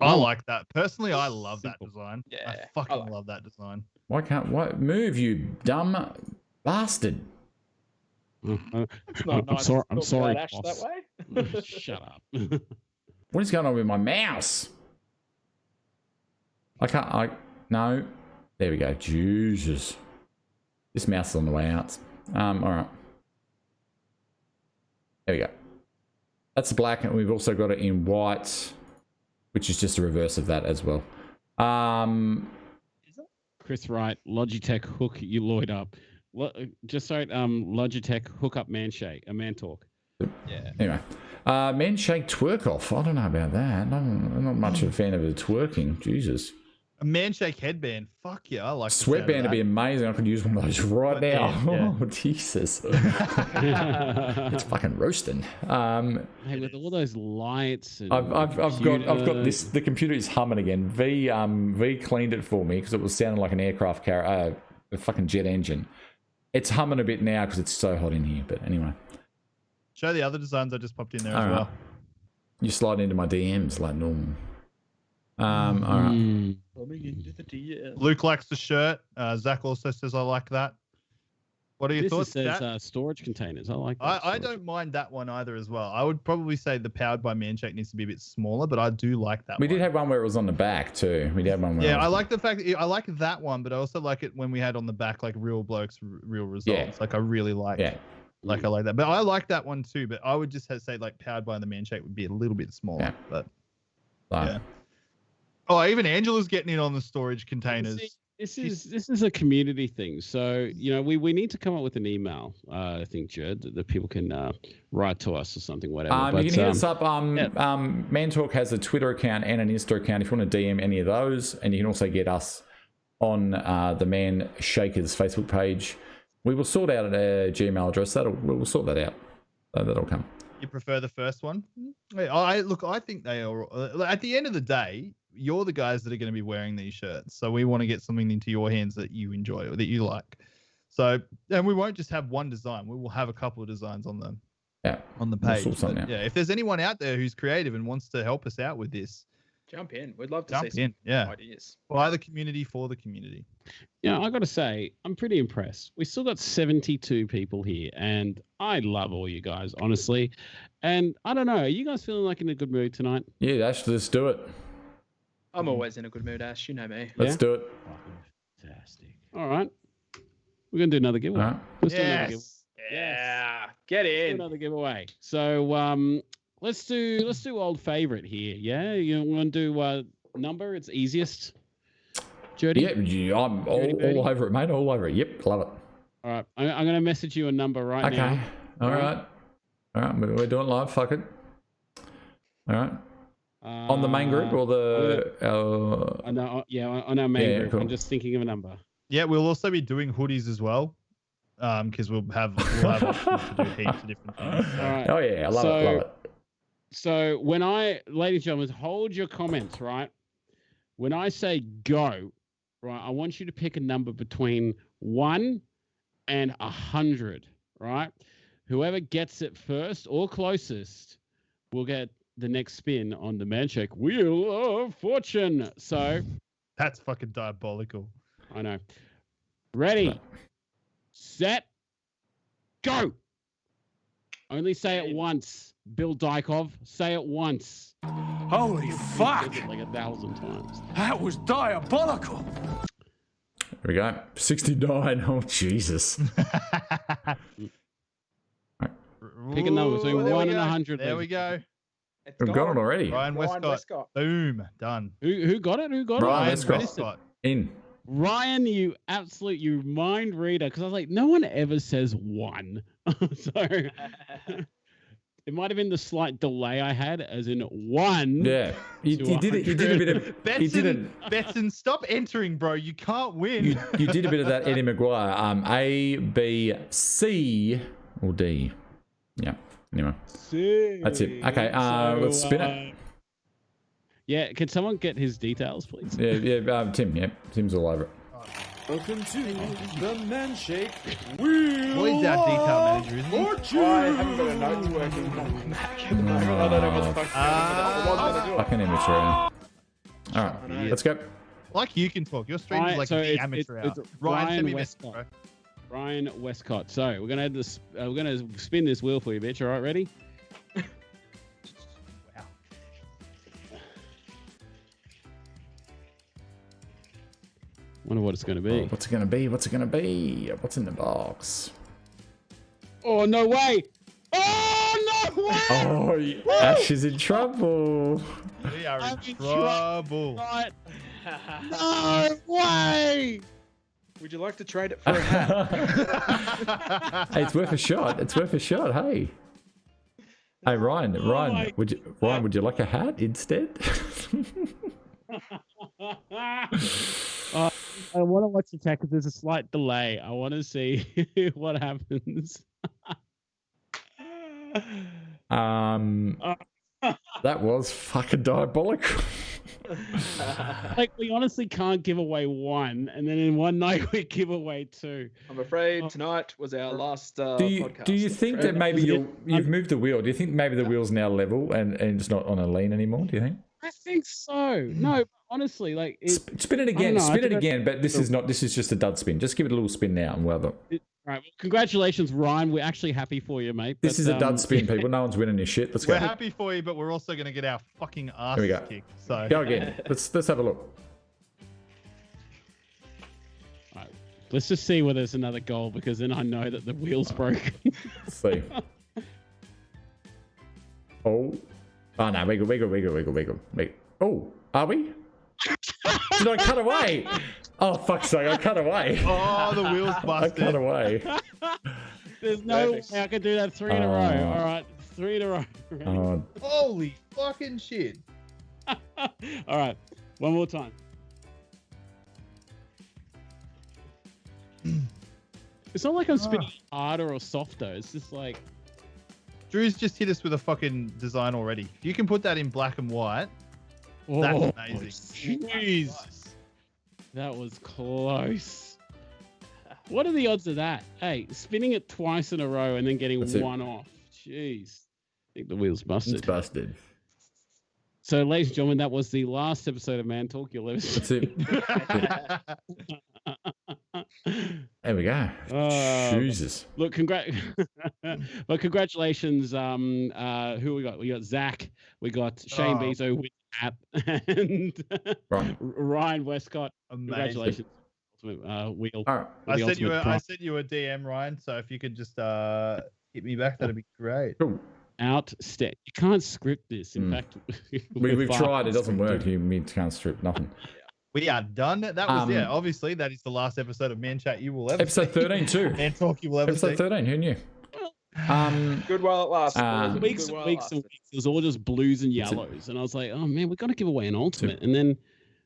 I like that. Personally, I love that Simple. design. Yeah, I fucking I like love that design. Why can't move, you dumb bastard? It's not I'm nice sorry. to I'm talk sorry. about Ash boss. that way. Shut up. What is going on with my mouse? No. There we go. Jesus. This mouse is on the way out. All right. There we go. That's the black, and we've also got it in white, which is just a reverse of that as well. Chris Wright, Logitech hook you Lloyd up. Just so Logitech hook up man shake, a man talk. Yeah. Anyway, men shake twerk off. I don't know about that. I'm not much of a fan of the twerking. Jesus. A man shake headband. Fuck yeah, I like the sound of Sweatband would be that. amazing. I could use one of those right now. Yeah. Oh, Jesus. It's fucking roasting. Hey, with all those lights. And I've got this. The computer is humming again. V cleaned it for me because it was sounding like an aircraft carrier, a fucking jet engine. It's humming a bit now because it's so hot in here. But anyway, Show the other designs I just popped in there All as right. well. you slide into my DMs like normal. All right. Coming into the DM. Luke likes the shirt. Zach also says I like that. What are your This thoughts? says Stat? storage containers. I like that. I storage. don't mind that one either as well. I would probably say the powered by Manshake needs to be a bit smaller, but I do like that We one. did have one where it was on the back too. We did have one where Yeah, it I was- like the fact that I like that one, but I also like it when we had on the back like real blokes, real results. Like I really like, yeah. like I like that. But I like that one too. But I would just say like powered by the Manshake would be a little bit smaller. Yeah. But So, yeah. Oh, even Angela's getting in on the storage containers. See, this is a community thing. So we need to come up with an email. I think Jerd that people can write to us or something, whatever. you can hit us up. Man Talk has a Twitter account and an Insta account if you want to DM any of those, and you can also get us on the Man Shakers Facebook page. We will sort out a Gmail address. We'll sort that out. That'll come. You prefer the first one? I think they are. At the end of the day, you're the guys that are going to be wearing these shirts, so we want to get something into your hands that you enjoy or that you like. So, and we won't just have one design; we will have a couple of designs on the We'll page. sort something But, out. yeah, if there's anyone out there who's creative and wants to help us out with this, Jump in. We'd love to jump see in. some Yeah, ideas. by the community for the community. I got to say, I'm pretty impressed. We still got 72 people here, and I love all you guys, honestly. And I don't know, are you guys feeling like in a good mood tonight? Yeah, Ash, let's do it. I'm always in a good mood, Ash. You know me. Let's do it. Fantastic. All right. We're going to do another giveaway. All right. Let's do another giveaway. Yeah. Get Do in. another giveaway. So let's do old favorite here. Yeah, you want to do number? It's easiest. Jody. Yeah, I'm Birdie? all over it, mate. All over it. Yep, love it. All right, I'm going to message you a number right Okay. now. All right. We're doing live. Fuck it. All right. On the main group or the? on our main Yeah, group. cool. I'm just thinking of a number. Yeah, we'll also be doing hoodies as well, because we'll have options to do heaps of different things. All right. Oh yeah, I love it. Love it. So ladies and gentlemen, hold your comments, right? When I say go, right, I want you to pick a number between 1 and 100, right? Whoever gets it first or closest will get the next spin on the Manshake Wheel of Fortune. So, That's fucking diabolical. I know. Ready, set, go. Only say it once. Bill Dykov, say it once. Holy fuck! Like 1,000 times. That was diabolical! Here we go. 69. Oh Jesus. Pick a number between Ooh, there 1 we and go. 100. There we go. It's We've got it already. Ryan Ryan Westcott. Westcott. Boom. Done. Who got it? Who got Ryan it? Westcott. Westcott. In. Ryan, you mind reader. Because I was like, no one ever says 1. So it might have been the slight delay I had, as in 1. Yeah. You did it. You did a bit of. You did it. Betson, stop entering, bro. You can't win. You did a bit of that Eddie Maguire. A, B, C, or D. Yeah. Anyway. That's it. Okay. Let's spin it. Yeah, can someone get his details, please? Yeah. Tim. Yeah. Tim's all over it. Welcome to the Manshake Wheel Well, he's our detail manager, isn't he? I haven't got a notes working on the Mac at the moment. I don't know what the fuck I wasn't going to do it. Fucking amateur. All right. Let's go. Like you can talk. Your stream is Alright, like so the it's- amateur it's hour. Ryan, send me a Ryan message, bro. Westcott. Ryan Westcott. So we're gonna add this. We're gonna spin this wheel for you, bitch. All right, ready? Wow. Wonder what it's gonna be. What's it gonna be? What's it gonna be? What's in the box? Oh no way! Oh no way! Oh, Ash is in trouble. We are I'm in in trouble. Right. No way! Would you like to trade it for a hat? Hey, it's worth a shot. It's worth a shot. Hey. Hey, Ryan. my Ryan, would you like a hat instead? I want to watch the tech because there's a slight delay. I want to see what happens. That was fucking diabolical. Like, we honestly can't give away 1, and then in one night we give away 2. I'm afraid tonight was our last podcast. Do you think that maybe you've moved the wheel? Do you think maybe the wheel's now level and it's not on a lean anymore? Do you think? I think so. No, honestly, like Spin it again. know, I Spin it think again. But this is just a dud spin. Just give it a little spin now and we'll have it. Right. Well, congratulations, Ryan. We're actually happy for you, mate. This is a dud spin, people. No one's winning your shit. Let's go. We're happy for you, but we're also going to get our fucking Here we asses go. kicked. So Go again. Let's have a look. Right. Let's just see whether there's another goal, because then I know that the wheel's broken. Let's see. Oh no, wiggle. Oh, are we? Did I cut away? Oh, fuck's sake, I cut away. oh, the wheel's I busted. cut away. There's no way Perfect. I can do that 3 in a row. All right, 3 in a row. Oh, Holy fucking shit! All right, one more time. It's not like I'm spinning harder or softer. It's just like, Drew's just hit us with a fucking design already. If you can put that in black and white, that's oh, amazing. jeez, that was close. What are the odds of that? Hey, spinning it twice in a row and then getting That's it. one off. Jeez, I think the wheel's busted. it's busted. So, ladies and gentlemen, that was the last episode of Man Talk you'll ever That's see. it. There we go. Jesus. Look, well, congratulations. Who we got? We got Zach. We got Shane Bezo with the app, and Right. Ryan Westcott. Amazing. Congratulations. Wheel. All right. I The sent you ultimate a DM, Ryan. So if you could just hit me back, that'd be great. Cool. Outstep. You can't script this. In fact, We've tried. It doesn't work. You can't strip nothing. We are done. That was obviously that is the last episode of Man Chat you will ever Episode 13 too. see. Man Talk you will ever Episode see. 13. Who knew? Good while it lasts. boys. weeks Good and while it weeks and lasted. weeks. It was all just blues and yellows, and I was like, "Oh man, we've got to give away an ultimate." And then,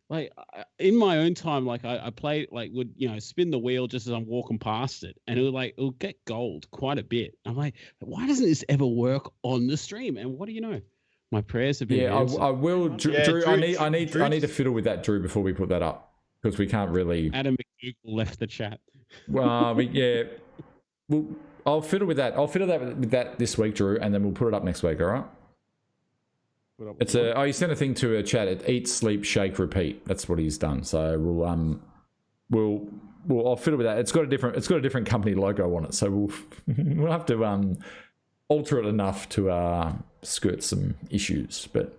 like in my own time, like I play, like would spin the wheel just as I'm walking past it, and it'll get gold quite a bit. I'm like, why doesn't this ever work on the stream? And what do you know? My prayers have been Yeah, answered. I will. Drew, Yeah, Drew, Drew- I need to fiddle with that, Drew, before we put that up, because we can't really. Adam McDougall left the chat. Well, I'll fiddle with that. I'll fiddle with that this week, Drew, and then we'll put it up next week. All right. It's you sent a thing to a chat. It eat, sleep, shake, repeat. That's what he's done. So I'll fiddle with that. It's got a different company logo on it. So we'll have to alter it enough to skirt some issues. But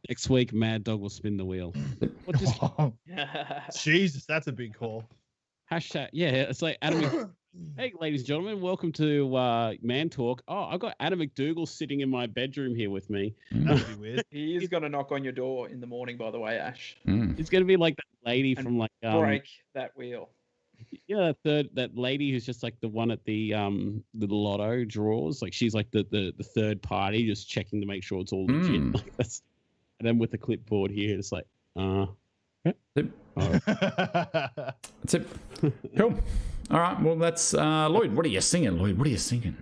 Next week, Mad Dog will spin the wheel. What just Jesus, that's a big call. hashtag? Yeah, it's like Adam. Hey, ladies and gentlemen, welcome to Man Talk. Oh, I've got Adam McDougall sitting in my bedroom here with me. That'd be weird. He is going to knock on your door in the morning, by the way, Ash. It's gonna be like that lady And from like Break that wheel. that lady who's just like the one at the lotto draws. Like she's like the third party, just checking to make sure it's all legit. Like that's, and then with the clipboard here, it's like that's it. Cool. All right. Well, that's Lloyd. What are you singing, Lloyd? What are you singing?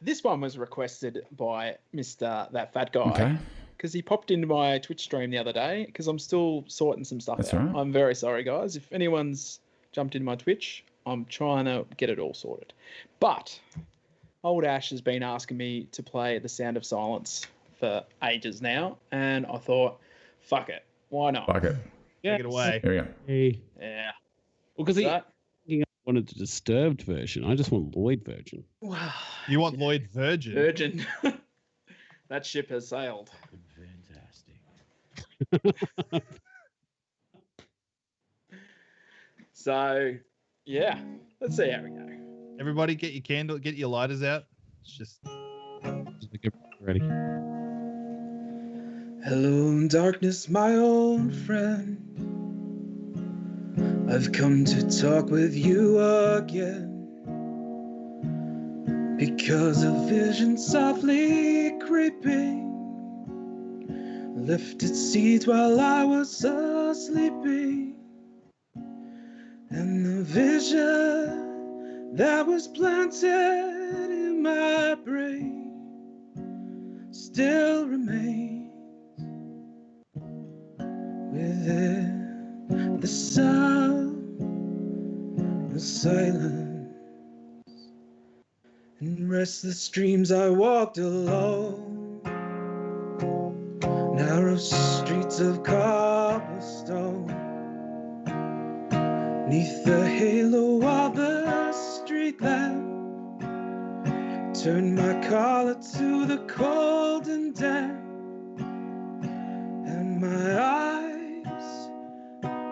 This one was requested by Mr. That Fat Guy. Okay. Because he popped into my Twitch stream the other day because I'm still sorting some stuff That's out. all right. I'm very sorry, guys. If anyone's jumped into my Twitch, I'm trying to get it all sorted. But old Ash has been asking me to play The Sound of Silence for ages now, and I thought, fuck it. Why not? Fuck it. Take it away. Here we go. Hey. Yeah. Well, because So, he wanted the Disturbed version. I just want Lloyd version. You want Lloyd Virgin? Virgin. That ship has sailed. Fantastic. So, yeah. Let's see how we go. Everybody, get your candle, get your lighters out. It's just Get ready. Hello, darkness, my old friend. I've come to talk with you again. Because a vision softly creeping lifted seeds while I was sleeping. And the vision that was planted in my brain still remains within the sound of silence. In restless dreams I walked alone, narrow streets of cobblestone, neath the halo of Turn my collar to the cold and damp, and my eyes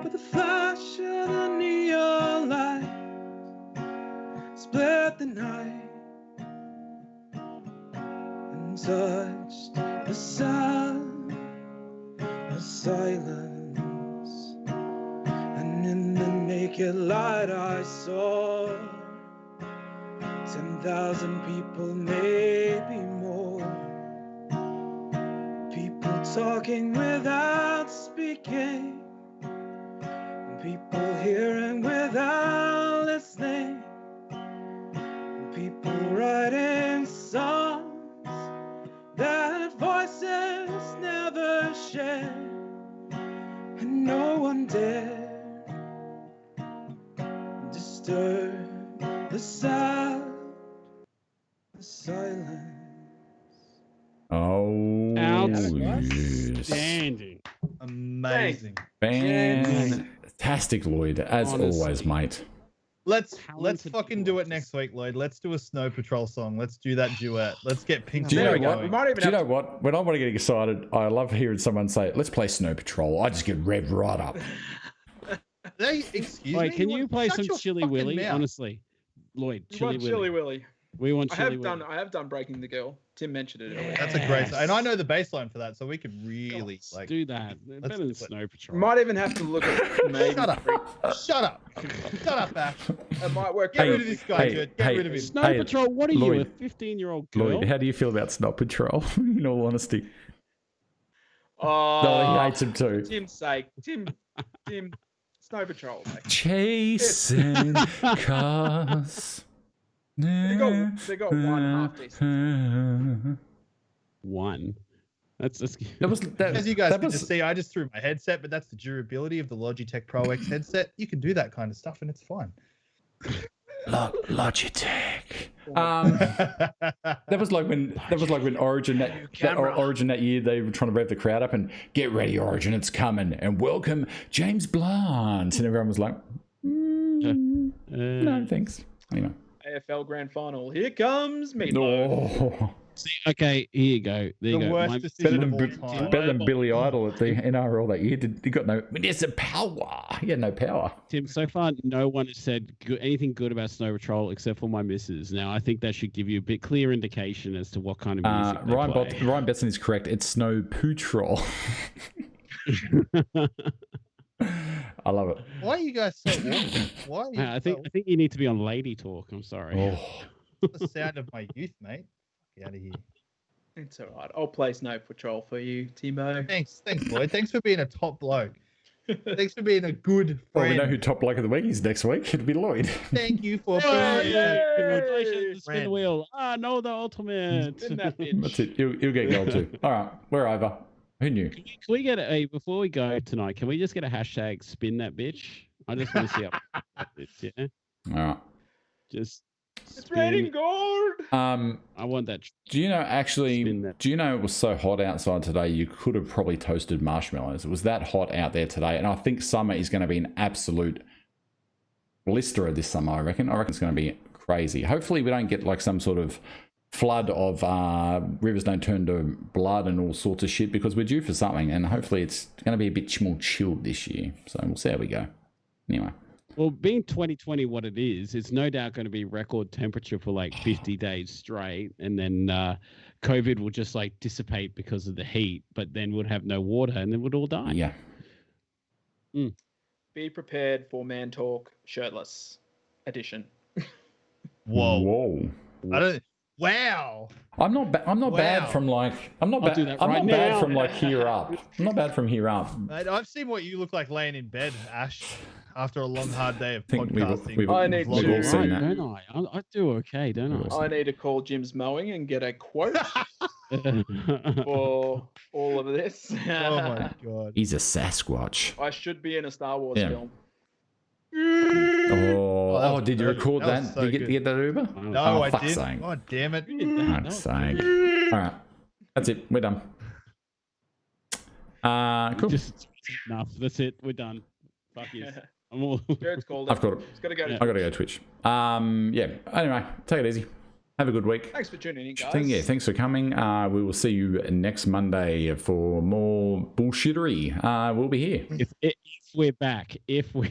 with the flash of the neon light split the night and touched the sound of silence, and in the naked light I saw 10,000 people, maybe more. People talking without speaking, people hearing without listening, people writing songs that voices never shared, and no one dared disturb the sound. Silence. Oh, Outstanding. Amazing. Fantastic, Lloyd, as Honestly. always, mate. Let's Talented fucking do it next week, Lloyd. Let's do a Snow Patrol song. Let's do that duet. Let's get Pink Do you know Floyd what? We going. might even Do you have know what? When I want to get excited, I love hearing someone say, "Let's play Snow Patrol." I just get revved right up. Excuse Wait, me. can you play Shut some your Chili fucking Willy? mouth. Honestly, Lloyd, You Chili want Willy. Chili Willy. We want I Chili Willy. have done Breaking the Girl. Tim mentioned it earlier. That's a great, Yes. and I know the bass line for that, so we could really Let's like. do that. Better do than it. Snow We Patrol. might even have to look at maybe. Shut up! Shut up! Shut up, Ash. It might work. Get Hey, rid of this guy, hey, Judd. Get hey, rid of him. Snow Hey, Patrol, what are you, a Lloyd. 15-year-old girl? Lloyd, how do you feel about Snow Patrol? In all honesty, Oh, no, he hates him too. Tim's sake. Tim, Snow Patrol. Mate. Chasing cars. They got one half decent. One. That's That was that. As you guys that can was, just see, I just threw my headset, but that's the durability of the Logitech Pro X headset. You can do that kind of stuff, and it's fine. Logitech. That was like when Origin Origin that year they were trying to rev the crowd up and get ready, Origin, it's coming, and welcome James Blunt, and everyone was like, no thanks. Anyway, AFL Grand Final. Here comes me. oh, See, okay, here you go. There you The go. worst My- decision of all better time. than Billy Idol at the NRL that year. He got no. He has power. He had no power. Tim, so far no one has said anything good about Snow Patrol except for my missus. Now I think that should give you a bit clear indication as to what kind of music they play. Ryan Betson is correct. It's Snow Patrol. I love it. Why are you guys so awful? Why are you I think you need to be on Lady Talk. I'm sorry. Oh. the sound of my youth, mate? Get out of here. It's all right. I'll play Snow Patrol for you, Timo. Thanks, Lloyd. Thanks for being a top bloke. Thanks for being a good Well, we friend. know who top bloke of the week is next week. It'll be Lloyd. Thank you for Yay! being a Congratulations, spin the Friend. wheel. No, the ultimate. Spin that bitch. That's it. You'll get gold too. All right, we're over. Who knew? Can we get before we go tonight? Can we just get a hashtag spin that bitch? I just want to see up that bitch. Yeah, All right. just It's raining gold. I want that. Do you know actually? Spin that. Do you know it was so hot outside today? You could have probably toasted marshmallows. It was that hot out there today, and I think summer is going to be an absolute blisterer this summer. I reckon it's going to be crazy. Hopefully, we don't get like some sort of flood of rivers don't turn to blood and all sorts of shit, because we're due for something, and hopefully it's going to be a bit more chilled this year. So we'll see how we go. Anyway. Well, being 2020 what it is, it's no doubt going to be record temperature for like 50 days straight, and then COVID will just like dissipate because of the heat, but then we'd have no water, and then we'd all die. Yeah. Be prepared for Man Talk shirtless edition. Whoa. Whoa. I don't. Wow. I'm not bad Wow. from like I'm not I'll bad. do that I'm right not bad now. from like here up. I'm not bad from here up. Mate, I've seen what you look like laying in bed, Ash, after a long, hard day of think we've- podcasting. we've- I need we've to- all seen Right, that. don't I? I do okay, don't I need to call Jim's Mowing and get a quote I? for all of this. Oh my god. He's a Sasquatch. I should be in a Star Wars Yeah. film. Oh, was did you perfect. record That was that? so did you good. get that Uber? No, Oh, I fuck's didn't. sake. God damn it. Fuck's sake. All right. That's it. We're done. Cool. Just enough. That's it. We're done. Fuck you. I'm all. Jared's called it. I've got it. It's got to go to I gotta go Twitch. Yeah. Anyway, take it easy. Have a good week. Thanks for tuning in, guys. Yeah, thanks for coming. We will see you next Monday for more bullshittery. We'll be here. If we're back, if we're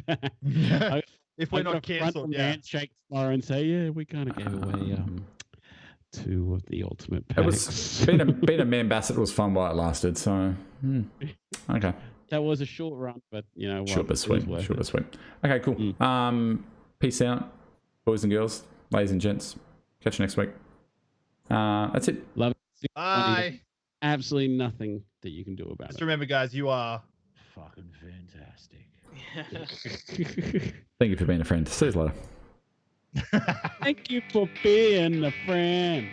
back. If we're not cancelled, yeah. Handshake tomorrow and say, yeah, we kind of gave away 2 of the ultimate It packs. was being a man Bassett was fun while it lasted. So okay, that was a short run, but you know, short but sweet. Short but sweet. Okay, cool. Peace out, boys and girls, ladies and gents. Catch you next week. That's it. Love it. Bye. Absolutely nothing that you can do about Just it. remember, guys, you are Fucking fantastic. Thank you for being a friend. See you later. Thank you for being a friend.